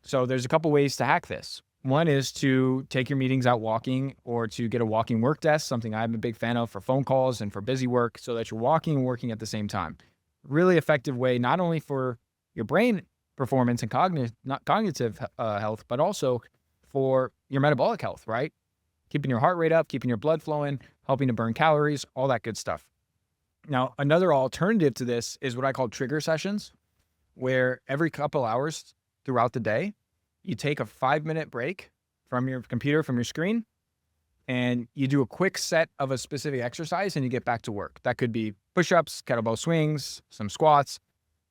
So there's a couple ways to hack this. One is to take your meetings out walking or to get a walking work desk, something I'm a big fan of for phone calls and for busy work, so that you're walking and working at the same time. Really effective way, not only for your brain performance and cognitive health, but also for your metabolic health, right? Keeping your heart rate up, keeping your blood flowing, helping to burn calories, all that good stuff. Now, another alternative to this is what I call trigger sessions, where every couple hours throughout the day, you take a 5-minute break from your computer, from your screen, and you do a quick set of a specific exercise and you get back to work. That could be push-ups, kettlebell swings, some squats.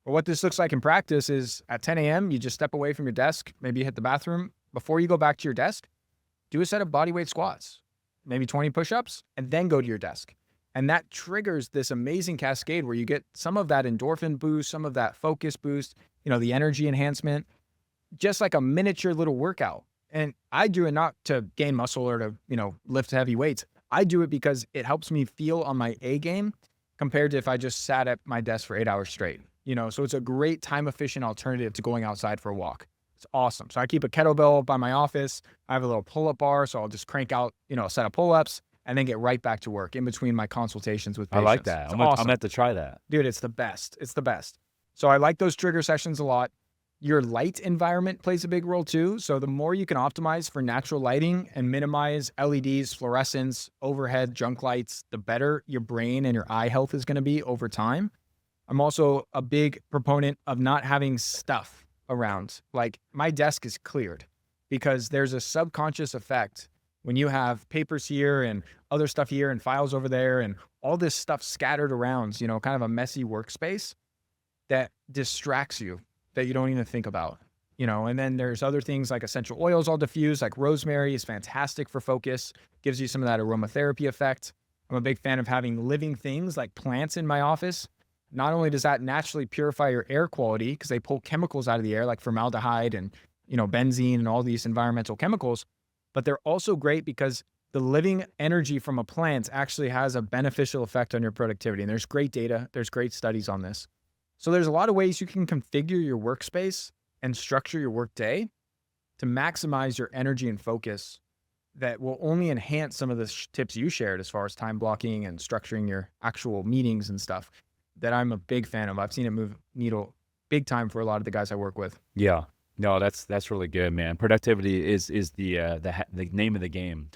But what this looks like in practice is at 10 a.m., you just step away from your desk, maybe you hit the bathroom. Before you go back to your desk, do a set of bodyweight squats, maybe 20 push-ups, and then go to your desk. And that triggers this amazing cascade where you get some of that endorphin boost, some of that focus boost, the energy enhancement, just like a miniature little workout. And I do it not to gain muscle or to, lift heavy weights. I do it because it helps me feel on my A game compared to if I just sat at my desk for 8 hours straight. So it's a great time efficient alternative to going outside for a walk. It's awesome. So I keep a kettlebell by my office. I have a little pull-up bar, so I'll just crank out, a set of pull-ups and then get right back to work in between my consultations with I patients. like that. It's I'm gonna awesome. have to try that. Dude, it's the best. It's the best. So I like those trigger sessions a lot. Your light environment plays a big role too. So the more you can optimize for natural lighting and minimize LEDs, fluorescence, overhead junk lights, the better your brain and your eye health is going to be over time. I'm also a big proponent of not having stuff around. Like my desk is cleared because there's a subconscious effect when you have papers here and other stuff here and files over there and all this stuff scattered around, kind of a messy workspace that distracts you, that you don't even think about, and then there's other things like essential oils all diffused, like rosemary is fantastic for focus, gives you some of that aromatherapy effect. I'm a big fan of having living things like plants in my office. Not only does that naturally purify your air quality because they pull chemicals out of the air like formaldehyde and, benzene and all these environmental chemicals, but they're also great because the living energy from a plant actually has a beneficial effect on your productivity. And there's great data. There's great studies on this. So there's a lot of ways you can configure your workspace and structure your workday to maximize your energy and focus that will only enhance some of the tips you shared as far as time blocking and structuring your actual meetings and stuff that I'm a big fan of. I've seen it move needle big time for a lot of the guys I work with. Yeah. No, that's really good, man. Productivity is the name of the game.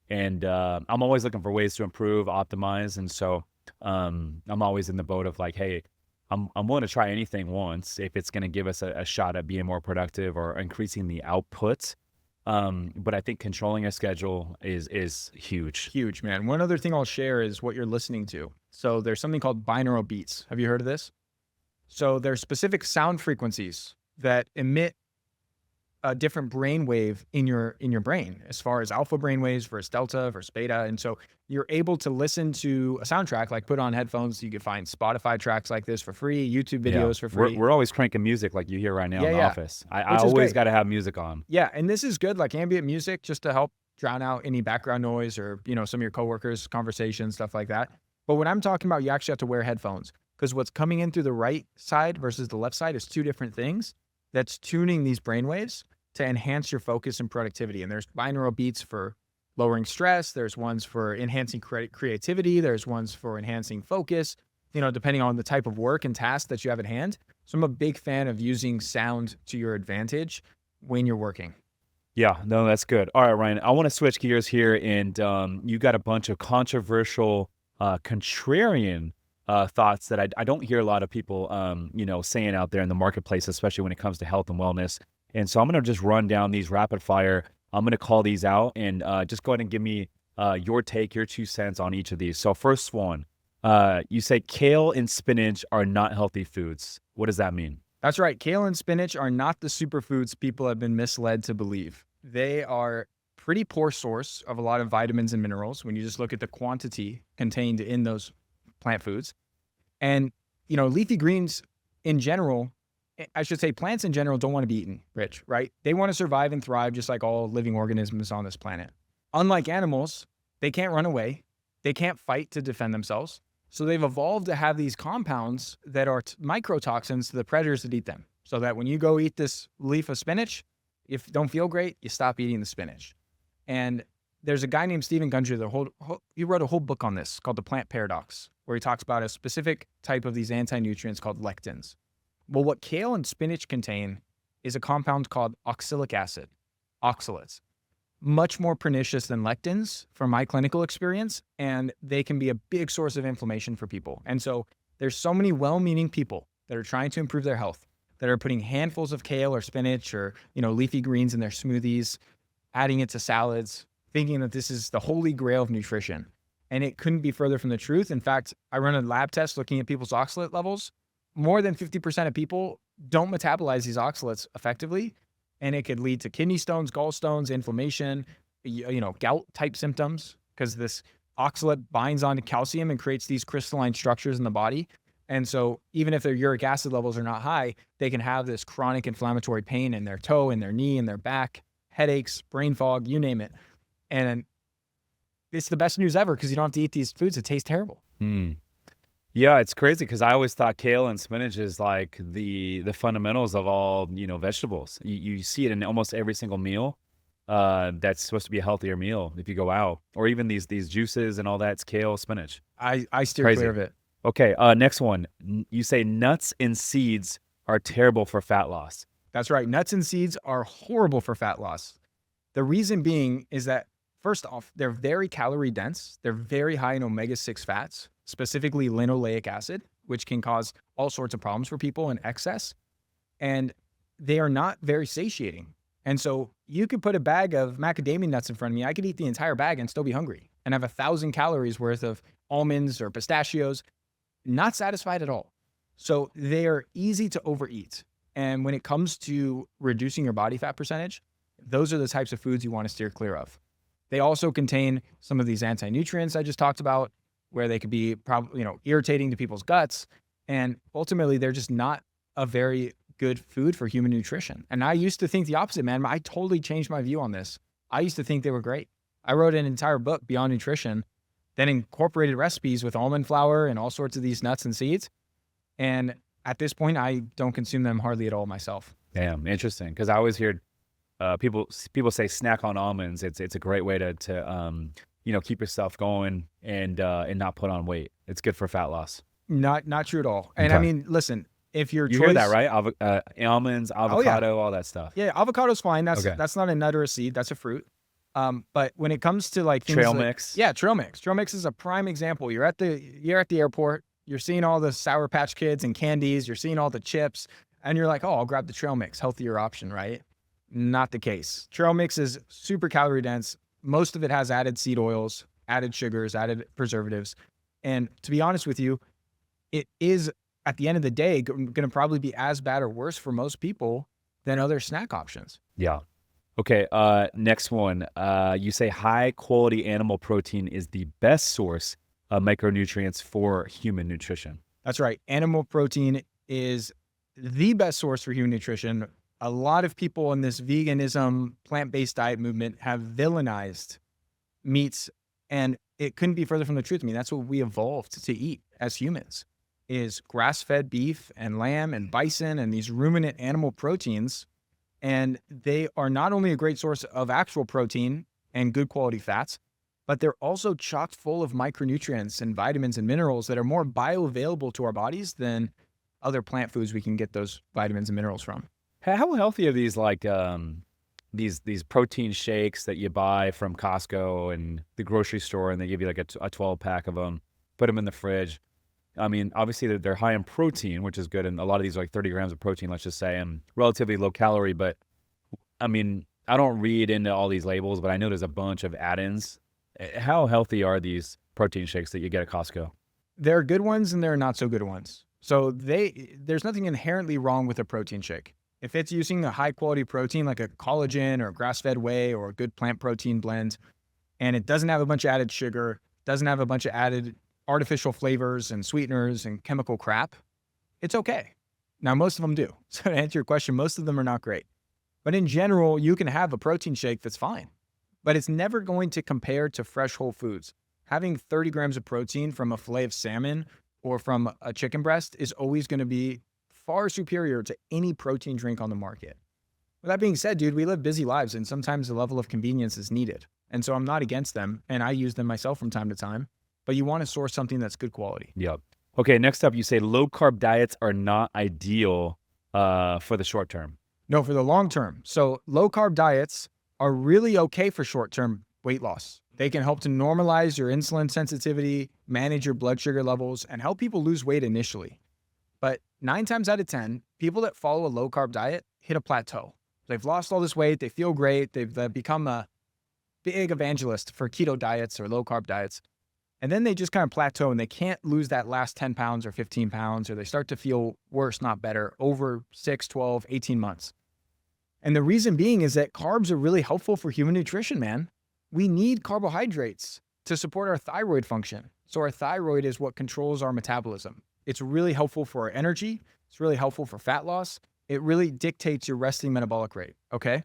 And I'm always looking for ways to improve, optimize. And so I'm always in the boat of like, hey, I'm willing to try anything once if it's going to give us a shot at being more productive or increasing the output. But I think controlling a schedule is huge. Huge, man. One other thing I'll share is what you're listening to. So there's something called binaural beats. Have you heard of this? So there's specific sound frequencies that emit a different brain wave in your brain, as far as alpha brain waves versus delta versus beta. And so you're able to listen to a soundtrack, like put on headphones. You can find Spotify tracks like this for free, YouTube videos for free. We're always cranking music like you hear right now in the office. I Which is always great. got to have music on. Yeah, and this is good, like ambient music, just to help drown out any background noise or, some of your coworkers' conversations, stuff like that. But when I'm talking about, you actually have to wear headphones because what's coming in through the right side versus the left side is two different things. That's tuning these brainwaves to enhance your focus and productivity. And there's binaural beats for lowering stress. There's ones for enhancing creativity. There's ones for enhancing focus, depending on the type of work and task that you have at hand. So I'm a big fan of using sound to your advantage when you're working. Yeah, no, that's good. All right, Ryan, I want to switch gears here. And you got a bunch of controversial, contrarian thoughts that I don't hear a lot of people, saying out there in the marketplace, especially when it comes to health and wellness. And so I'm going to just run down these rapid fire. I'm going to call these out and just go ahead and give me your take, your 2 cents on each of these. So first one, you say kale and spinach are not healthy foods. What does that mean? That's right. Kale and spinach are not the superfoods people have been misled to believe. They are pretty poor source of a lot of vitamins and minerals when you just look at the quantity contained in those plant foods. And, leafy greens in general, I should say plants in general don't want to be eaten, Rich, right? They want to survive and thrive just like all living organisms on this planet. Unlike animals, they can't run away. They can't fight to defend themselves. So they've evolved to have these compounds that are microtoxins to the predators that eat them. So that when you go eat this leaf of spinach, if you don't feel great, you stop eating the spinach. And there's a guy named Stephen Gundry that he wrote a whole book on this called The Plant Paradox, where he talks about a specific type of these anti-nutrients called lectins. Well, what kale and spinach contain is a compound called oxalic acid, oxalates. Much more pernicious than lectins from my clinical experience, and they can be a big source of inflammation for people. And so there's so many well-meaning people that are trying to improve their health, that are putting handfuls of kale or spinach or, leafy greens in their smoothies, adding it to salads, thinking that this is the holy grail of nutrition. And it couldn't be further from the truth. In fact, I run a lab test looking at people's oxalate levels. More than 50% of people don't metabolize these oxalates effectively, and it could lead to kidney stones, gallstones, inflammation, gout type symptoms, because this oxalate binds onto calcium and creates these crystalline structures in the body. And so even if their uric acid levels are not high, they can have this chronic inflammatory pain in their toe, in their knee, in their back, headaches, brain fog, you name it. And it's the best news ever because you don't have to eat these foods that taste terrible. Yeah, it's crazy because I always thought kale and spinach is like the fundamentals of all, vegetables. You see it in almost every single meal. That's supposed to be a healthier meal if you go out, or even these juices and all that. It's kale, spinach. I steer Crazy. clear of it. Okay, next one. You say nuts and seeds are terrible for fat loss. That's right. Nuts and seeds are horrible for fat loss. The reason being is that, first off, they're very calorie dense. They're very high in omega-6 fats, specifically linoleic acid, which can cause all sorts of problems for people in excess. And they are not very satiating. And so you could put a bag of macadamia nuts in front of me. I could eat the entire bag and still be hungry and have 1,000 calories worth of almonds or pistachios, not satisfied at all. So they are easy to overeat. And when it comes to reducing your body fat percentage, those are the types of foods you want to steer clear of. They also contain some of these anti-nutrients I just talked about, where they could be irritating to people's guts. And ultimately, they're just not a very good food for human nutrition. And I used to think the opposite, man. I totally changed my view on this. I used to think they were great. I wrote an entire book, Beyond Nutrition, then incorporated recipes with almond flour and all sorts of these nuts and seeds. And at this point, I don't consume them hardly at all myself. Damn, interesting. Because I always hear people say snack on almonds. It's a great way to keep yourself going and not put on weight. It's good for fat loss. Not true at all. And Okay. I mean, listen, if your You choice, hear that, right? Almonds, avocado, all that stuff. Yeah, avocado's fine. Okay. That's not a nut or a seed. That's a fruit. But when it comes to like things Trail like, mix. yeah, trail mix. Trail mix is a prime example. You're at the airport. You're seeing all the Sour Patch Kids and candies. You're seeing all the chips, and you're like, oh, I'll grab the trail mix, healthier option, right? Not the case. Trail mix is super calorie dense. Most of it has added seed oils, added sugars, added preservatives. And to be honest with you, it is at the end of the day going to probably be as bad or worse for most people than other snack options. Yeah. Okay. Next one. You say high quality animal protein is the best source of micronutrients for human nutrition. That's right. Animal protein is the best source for human nutrition. A lot of people in this veganism, plant-based diet movement have villainized meats, and it couldn't be further from the truth. I mean, that's what we evolved to eat as humans, is grass-fed beef and lamb and bison and these ruminant animal proteins. And they are not only a great source of actual protein and good quality fats, but they're also chock full of micronutrients and vitamins and minerals that are more bioavailable to our bodies than other plant foods we can get those vitamins and minerals from. How healthy are these these protein shakes that you buy from Costco and the grocery store, and they give you like a 12-pack of them, put them in the fridge? I mean, obviously they're high in protein, which is good. And a lot of these are like 30 grams of protein, let's just say, and relatively low calorie. But I mean, I don't read into all these labels, but I know there's a bunch of add-ins. How healthy are these protein shakes that you get at Costco? There are good ones and there are not so good ones. So there's nothing inherently wrong with a protein shake. If it's using a high quality protein like a collagen or grass-fed whey or a good plant protein blend, and it doesn't have a bunch of added sugar, doesn't have a bunch of added artificial flavors and sweeteners and chemical crap, it's okay. Now, most of them do. So to answer your question, most of them are not great. But in general, you can have a protein shake that's fine, but it's never going to compare to fresh whole foods. Having 30 grams of protein from a fillet of salmon or from a chicken breast is always going to be far superior to any protein drink on the market. With that being said, dude, we live busy lives and sometimes the level of convenience is needed. And so I'm not against them, and I use them myself from time to time, but you want to source something that's good quality. Yep. Okay, next up, you say low carb diets are not ideal for the short term. No, for the long term. So low carb diets are really okay for short term weight loss. They can help to normalize your insulin sensitivity, manage your blood sugar levels, and help people lose weight initially. But 9 times out of 10, people that follow a low carb diet hit a plateau. They've lost all this weight. They feel great. They've become a big evangelist for keto diets or low carb diets. And then they just kind of plateau and they can't lose that last 10 pounds or 15 pounds, or they start to feel worse, not better, over 6, 12, 18 months. And the reason being is that carbs are really helpful for human nutrition, man. We need carbohydrates to support our thyroid function. So our thyroid is what controls our metabolism. It's really helpful for our energy. It's really helpful for fat loss. It really dictates your resting metabolic rate, okay?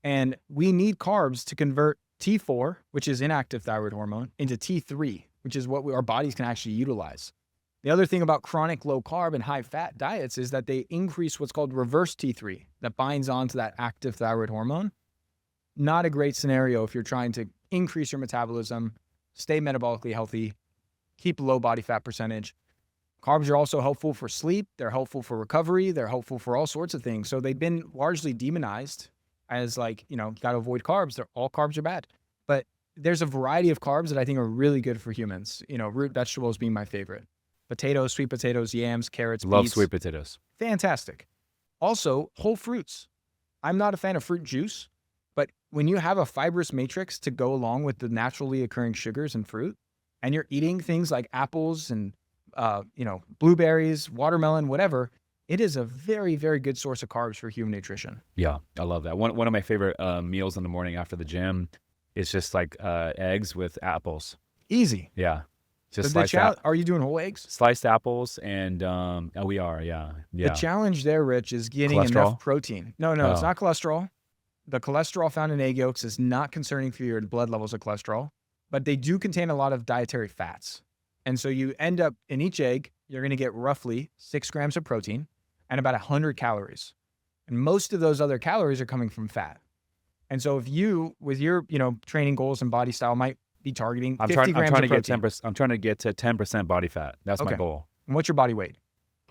And we need carbs to convert T4, which is inactive thyroid hormone, into T3, which is what our bodies can actually utilize. The other thing about chronic low carb and high fat diets is that they increase what's called reverse T3 that binds onto that active thyroid hormone. Not a great scenario if you're trying to increase your metabolism, stay metabolically healthy, keep low body fat percentage. Carbs are also helpful for sleep. They're helpful for recovery. They're helpful for all sorts of things. So they've been largely demonized as like, you got to avoid carbs. All carbs are bad. But there's a variety of carbs that I think are really good for humans. Root vegetables being my favorite. Potatoes, sweet potatoes, yams, carrots, Love beets. sweet potatoes. Fantastic. Also, whole fruits. I'm not a fan of fruit juice, but when you have a fibrous matrix to go along with the naturally occurring sugars in fruit, and you're eating things like apples and blueberries, watermelon, whatever, it is a very, very good source of carbs for human nutrition. Yeah, I love that. One of my favorite meals in the morning after the gym is just like eggs with apples. Easy. Yeah. Just Are you doing whole eggs? Sliced apples and we are, yeah. The challenge there, Rich, is getting enough protein. No, it's not cholesterol. The cholesterol found in egg yolks is not concerning for your blood levels of cholesterol, but they do contain a lot of dietary fats. And so you end up in each egg, you're going to get roughly 6 grams of protein and about 100 calories. And most of those other calories are coming from fat. And so if you, with your, training goals and body style, might be targeting 50 grams of protein. I'm trying to get to 10% body fat. That's my goal. And what's your body weight?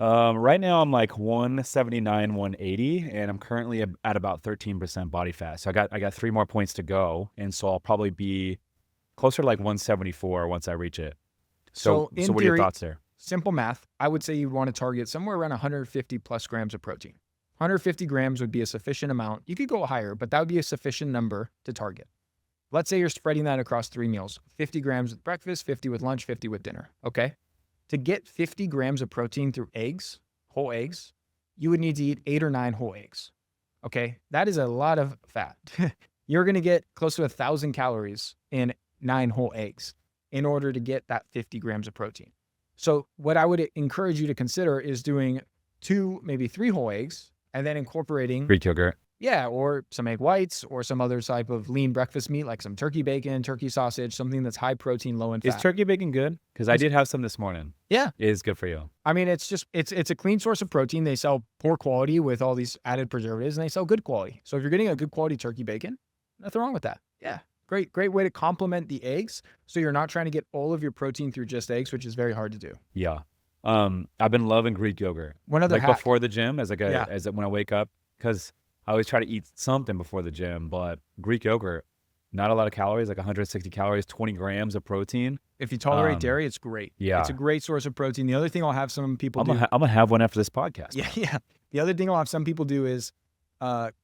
Right now I'm like 179, 180, and I'm currently at about 13% body fat. So I got 3 more points to go, and so I'll probably be closer to like 174 once I reach it. So what are your thoughts there? Simple math. I would say you want to target somewhere around 150 plus grams of protein. 150 grams would be a sufficient amount. You could go higher, but that would be a sufficient number to target. Let's say you're spreading that across 3 meals, 50 grams with breakfast, 50 with lunch, 50 with dinner, okay? To get 50 grams of protein through eggs, whole eggs, you would need to eat 8 or 9 whole eggs, okay? That is a lot of fat. You're going to get close to 1,000 calories in 9 whole eggs in order to get that 50 grams of protein. So what I would encourage you to consider is doing 2, maybe 3 whole eggs, and then incorporating Greek yogurt. Yeah, or some egg whites or some other type of lean breakfast meat like some turkey bacon, turkey sausage, something that's high protein, low in fat. Is turkey bacon good? Because I did have some this morning. Yeah. It is good for you. I mean, it's a clean source of protein. They sell poor quality with all these added preservatives, and they sell good quality. So if you're getting a good quality turkey bacon, nothing wrong with that. Yeah. Great way to complement the eggs. So you're not trying to get all of your protein through just eggs, which is very hard to do. Yeah. I've been loving Greek yogurt. One other hack. Before the gym, when I wake up, because I always try to eat something before the gym, but Greek yogurt, not a lot of calories, like 160 calories, 20 grams of protein. If you tolerate dairy, it's great. Yeah. It's a great source of protein. The other thing I'll have some people do. I'm gonna have one after this podcast. Yeah. The other thing I'll have some people do is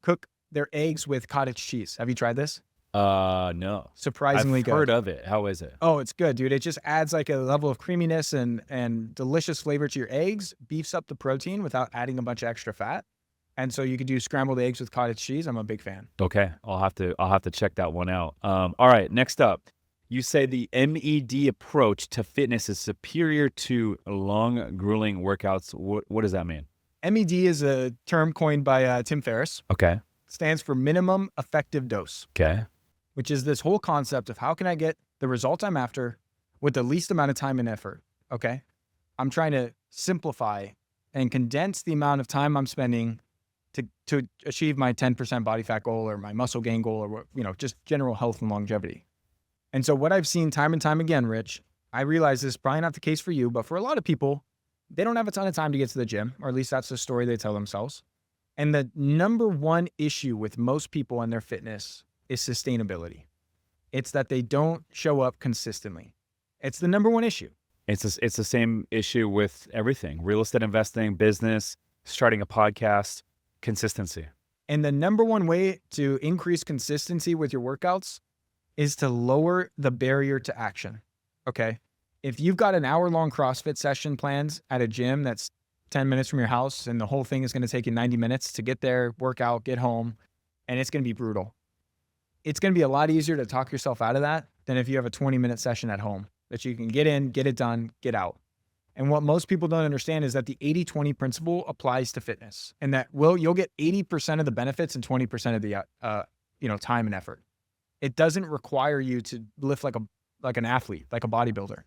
cook their eggs with cottage cheese. Have you tried this? No. Surprisingly good. I've heard of it. How is it? Oh, it's good, dude. It just adds like a level of creaminess and delicious flavor to your eggs, beefs up the protein without adding a bunch of extra fat. And so you could do scrambled eggs with cottage cheese. I'm a big fan. Okay. I'll have to check that one out. All right. Next up, you say the MED approach to fitness is superior to long, grueling workouts. What does that mean? MED is a term coined by Tim Ferriss. Okay. It stands for minimum effective dose. Okay. Which is this whole concept of how can I get the results I'm after with the least amount of time and effort. Okay. I'm trying to simplify and condense the amount of time I'm spending to achieve my 10% body fat goal or my muscle gain goal or, just general health and longevity. And so what I've seen time and time again, Rich, I realize this is probably not the case for you, but for a lot of people, they don't have a ton of time to get to the gym, or at least that's the story they tell themselves. And the number one issue with most people and their fitness is sustainability. It's that they don't show up consistently. It's the number one issue. It's the same issue with everything: real estate investing, business, starting a podcast, consistency. And the number one way to increase consistency with your workouts is to lower the barrier to action. Okay. If you've got an hour-long CrossFit session planned at a gym that's 10 minutes from your house and the whole thing is going to take you 90 minutes to get there, work out, get home, and it's going to be brutal. It's going to be a lot easier to talk yourself out of that than if you have a 20-minute session at home that you can get in, get it done, get out. And what most people don't understand is that the 80-20 principle applies to fitness, and that you'll get 80% of the benefits and 20% of the time and effort. It doesn't require you to lift like an athlete, like a bodybuilder.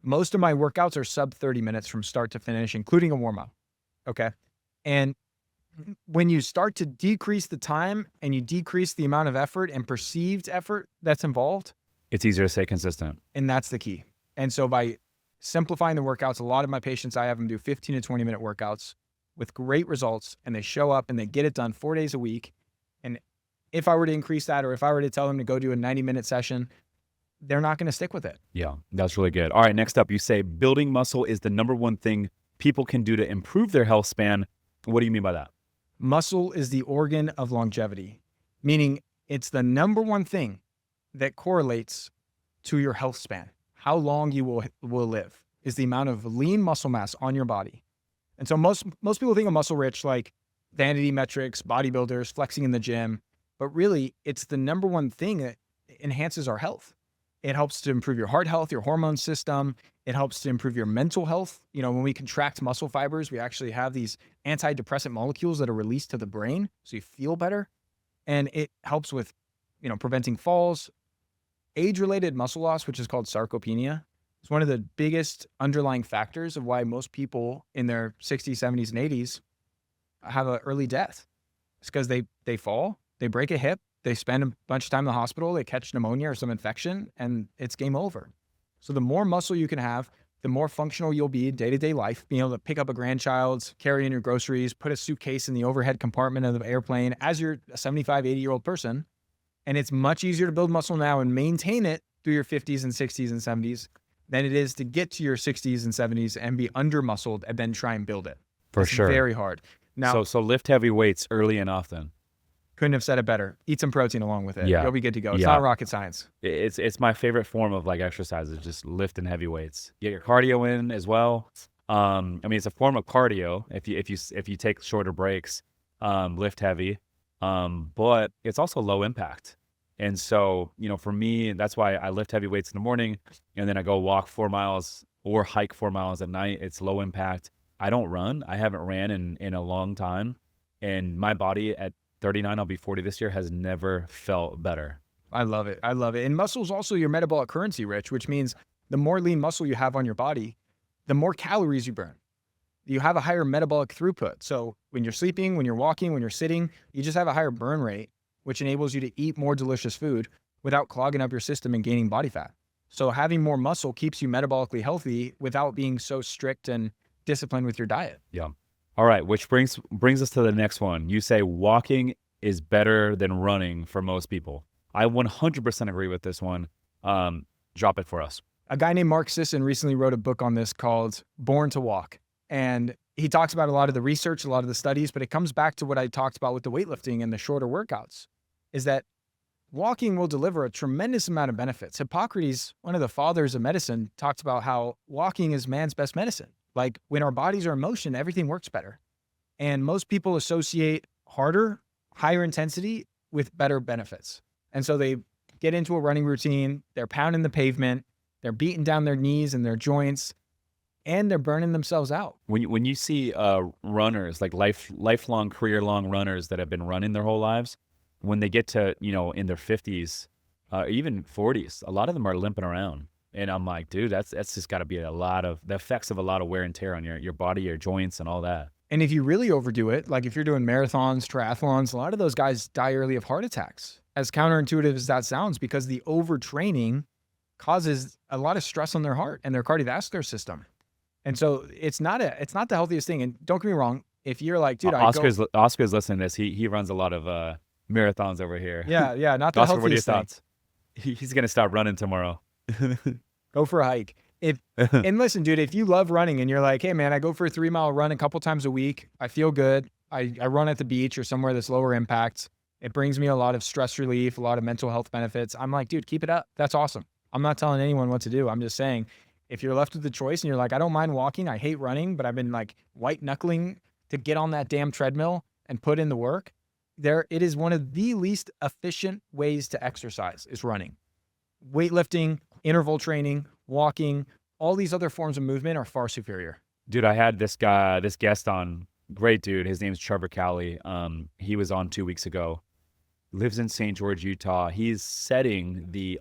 Most of my workouts are sub 30 minutes from start to finish, including a warm up. Okay. And when you start to decrease the time and you decrease the amount of effort and perceived effort that's involved, it's easier to stay consistent. And that's the key. And so by simplifying the workouts, a lot of my patients, I have them do 15 to 20 minute workouts with great results, and they show up and they get it done 4 days a week. And if I were to increase that, or if I were to tell them to go do a 90-minute session, they're not going to stick with it. Yeah, that's really good. All right, next up, you say building muscle is the number one thing people can do to improve their health span. What do you mean by that? Muscle is the organ of longevity, meaning it's the number one thing that correlates to your health span. How long you will live is the amount of lean muscle mass on your body. And so most people think of muscle rich like vanity metrics, bodybuilders, flexing in the gym, but really it's the number one thing that enhances our health. It helps to improve your heart health, your hormone system. It helps to improve your mental health. You know, when we contract muscle fibers, we actually have these antidepressant molecules that are released to the brain, so you feel better. And it helps with, preventing falls. Age-related muscle loss, which is called sarcopenia, is one of the biggest underlying factors of why most people in their 60s, 70s, and 80s have an early death. It's because they fall, they break a hip, they spend a bunch of time in the hospital, they catch pneumonia or some infection, and it's game over. So the more muscle you can have, the more functional you'll be in day-to-day life, being able to pick up a grandchild, carry in your groceries, put a suitcase in the overhead compartment of the airplane as you're a 75, 80-year-old person. And it's much easier to build muscle now and maintain it through your 50s and 60s and 70s than it is to get to your 60s and 70s and be under-muscled and then try and build it. For sure. It's very hard. Now, so lift heavy weights early and often. Couldn't have said it better. Eat some protein along with it. Yeah. You'll be good to go. It's not rocket science. It's my favorite form of like exercise is just lifting heavy weights. Get your cardio in as well. It's a form of cardio if you take shorter breaks, lift heavy. But it's also low impact. And so, for me, that's why I lift heavy weights in the morning and then I go walk 4 miles or hike 4 miles at night. It's low impact. I don't run. I haven't ran in a long time. And my body at 39, I'll be 40 this year, has never felt better. I love it. I love it. And muscle is also your metabolic currency, Rich, which means the more lean muscle you have on your body, the more calories you burn. You have a higher metabolic throughput. So when you're sleeping, when you're walking, when you're sitting, you just have a higher burn rate, which enables you to eat more delicious food without clogging up your system and gaining body fat. So having more muscle keeps you metabolically healthy without being so strict and disciplined with your diet. Yeah. All right, which brings us to the next one. You say walking is better than running for most people. I 100% agree with this one. Drop it for us. A guy named Mark Sisson recently wrote a book on this called Born to Walk. And he talks about a lot of the research, a lot of the studies, but it comes back to what I talked about with the weightlifting and the shorter workouts, is that walking will deliver a tremendous amount of benefits. Hippocrates, one of the fathers of medicine, talked about how walking is man's best medicine. Like when our bodies are in motion, everything works better. And most people associate harder, higher intensity with better benefits. And so they get into a running routine, they're pounding the pavement, they're beating down their knees and their joints, and they're burning themselves out. When you see runners, like lifelong, career-long runners that have been running their whole lives, when they get to, in their 50s, even 40s, a lot of them are limping around. And I'm like, dude, that's just got to be the effects of a lot of wear and tear on your body, your joints, and all that. And if you really overdo it, like if you're doing marathons, triathlons, a lot of those guys die early of heart attacks. As counterintuitive as that sounds, because the overtraining causes a lot of stress on their heart and their cardiovascular system. And so it's not the healthiest thing. And don't get me wrong, if you're like, dude, Oscar's listening to this. He runs a lot of marathons over here. Yeah, not the Oscar, healthiest what are your thing. thoughts? He's gonna stop running tomorrow. Go for a hike. And listen, dude, if you love running and you're like, hey man, I go for a 3-mile run a couple times a week. I feel good. I run at the beach or somewhere that's lower impact. It brings me a lot of stress relief, a lot of mental health benefits. I'm like, dude, keep it up. That's awesome. I'm not telling anyone what to do. I'm just saying, if you're left with the choice and you're like, I don't mind walking, I hate running, but I've been like white knuckling to get on that damn treadmill and put in the work, it is one of the least efficient ways to exercise is running. Weightlifting, interval training, walking, all these other forms of movement are far superior. Dude, I had this guest on, great dude. His name's Trevor Cowley. He was on 2 weeks ago. Lives in St. George, Utah. He's setting the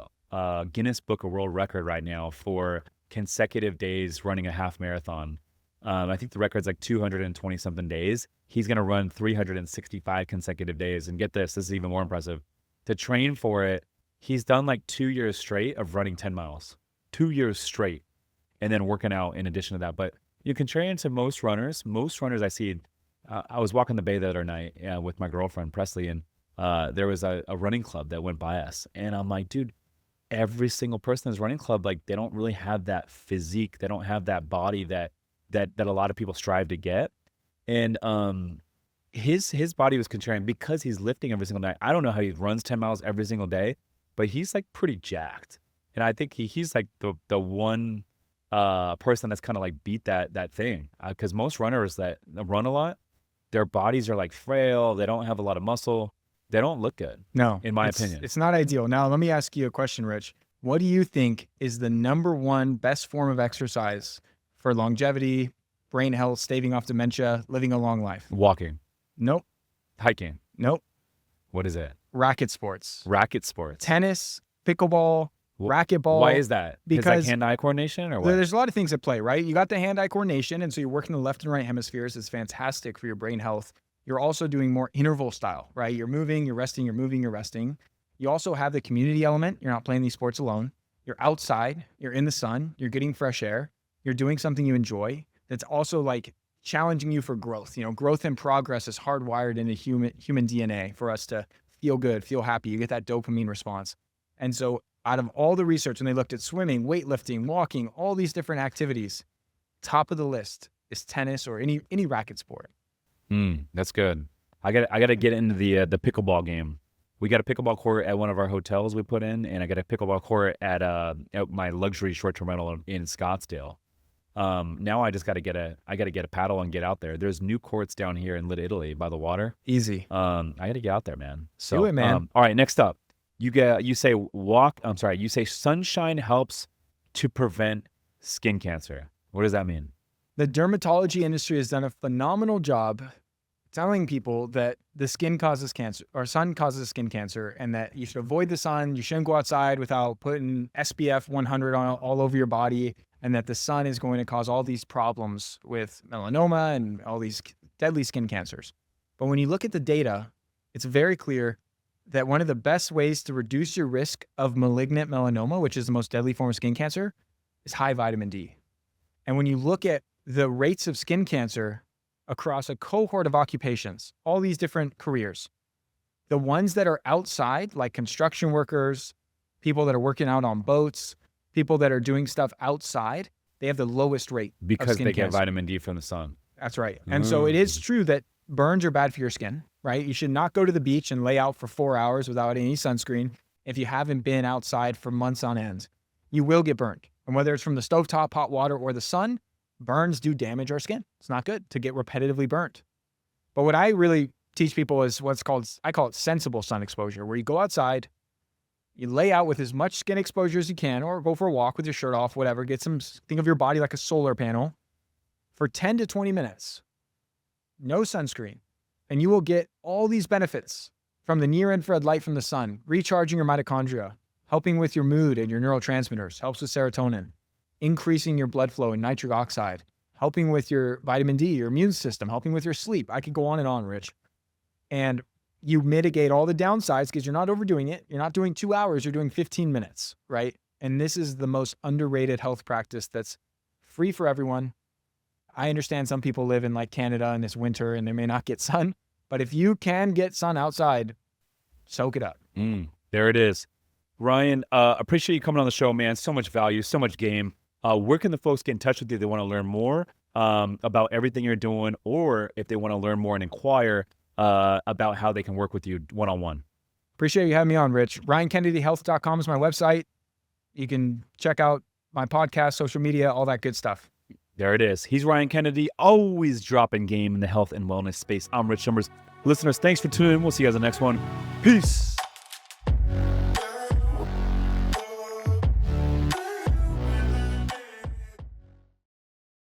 Guinness Book of World Record right now for consecutive days running a half marathon. I think the record's like 220 something days. He's going to run 365 consecutive days. And get this is even more impressive. To train for it, he's done like 2 years straight of running 10 miles, 2 years straight, and then working out in addition to that. But you can train to most runners. Most runners I see, I was walking the bay the other night with my girlfriend, Presley, and there was a running club that went by us. And I'm like, dude, every single person in this running club, like they don't really have that physique. They don't have that body that a lot of people strive to get. And his body was constrained because he's lifting every single night. I don't know how he runs 10 miles every single day, but he's like pretty jacked. And I think he's like the one person that's kind of like beat that thing. Because most runners that run a lot, their bodies are like frail. They don't have a lot of muscle. They don't look good. No, in my opinion. It's not ideal. Now, let me ask you a question, Rich. What do you think is the number one best form of exercise for longevity, brain health, staving off dementia, living a long life? Walking. Nope. Hiking. Nope. What is it? Racket sports. Racket sports. Tennis, pickleball, racquetball. Why is that? Because like hand-eye coordination or what? There's a lot of things at play, right? You got the hand-eye coordination, and so you're working the left and right hemispheres. It's fantastic for your brain health. You're also doing more interval style, right? You're moving, you're resting, you're moving, you're resting. You also have the community element. You're not playing these sports alone. You're outside, you're in the sun, you're getting fresh air, you're doing something you enjoy. That's also like challenging you for growth. You know, growth and progress is hardwired into human DNA for us to feel good, feel happy. You get that dopamine response. And so out of all the research, when they looked at swimming, weightlifting, walking, all these different activities, top of the list is tennis or any racket sport. That's good. I got to get into the pickleball game. We got a pickleball court at one of our hotels we put in, and I got a pickleball court at my luxury short-term rental in Scottsdale. Now I just got to get a paddle and get out there. There's new courts down here in Italy by the water. Easy. I got to get out there, man. So, do it, man. All right, next up, you say sunshine helps to prevent skin cancer. What does that mean? The dermatology industry has done a phenomenal job telling people that the skin causes cancer, or sun causes skin cancer, and that you should avoid the sun. You shouldn't go outside without putting SPF 100 on all over your body, and that the sun is going to cause all these problems with melanoma and all these deadly skin cancers. But when you look at the data, it's very clear that one of the best ways to reduce your risk of malignant melanoma, which is the most deadly form of skin cancer, is high vitamin D. And when you look at the rates of skin cancer across a cohort of occupations, all these different careers, the ones that are outside, like construction workers, people that are working out on boats, people that are doing stuff outside, they have the lowest rate because of skin they cancer. get vitamin D from the sun. That's right. And so it is true that burns are bad for your skin, right? You should not go to the beach and lay out for 4 hours without any sunscreen if you haven't been outside for months on end. You will get burned. And whether it's from the stovetop, hot water, or the sun, burns do damage our skin. It's not good to get repetitively burnt. But what I really teach people is I call it sensible sun exposure, where you go outside, you lay out with as much skin exposure as you can, or go for a walk with your shirt off, whatever. Think of your body like a solar panel for 10 to 20 minutes. No sunscreen. And you will get all these benefits from the near-infrared light from the sun, recharging your mitochondria, helping with your mood and your neurotransmitters, helps with serotonin, increasing your blood flow and nitric oxide, helping with your vitamin D, your immune system, helping with your sleep. I could go on and on, Rich. And you mitigate all the downsides because you're not overdoing it. You're not doing 2 hours, you're doing 15 minutes, right? And this is the most underrated health practice that's free for everyone. I understand some people live in like Canada and it's winter and they may not get sun, but if you can get sun outside, soak it up. There it is. Ryan, appreciate you coming on the show, man. So much value, so much game. Where can the folks get in touch with you if they want to learn more about everything you're doing, or if they want to learn more and inquire about how they can work with you one-on-one? Appreciate you having me on, Rich. RyanKennedyHealth.com is my website. You can check out my podcast, social media, all that good stuff. There it is. He's Ryan Kennedy, always dropping game in the health and wellness space. I'm Rich Summers. Listeners, thanks for tuning in. We'll see you guys in the next one. Peace.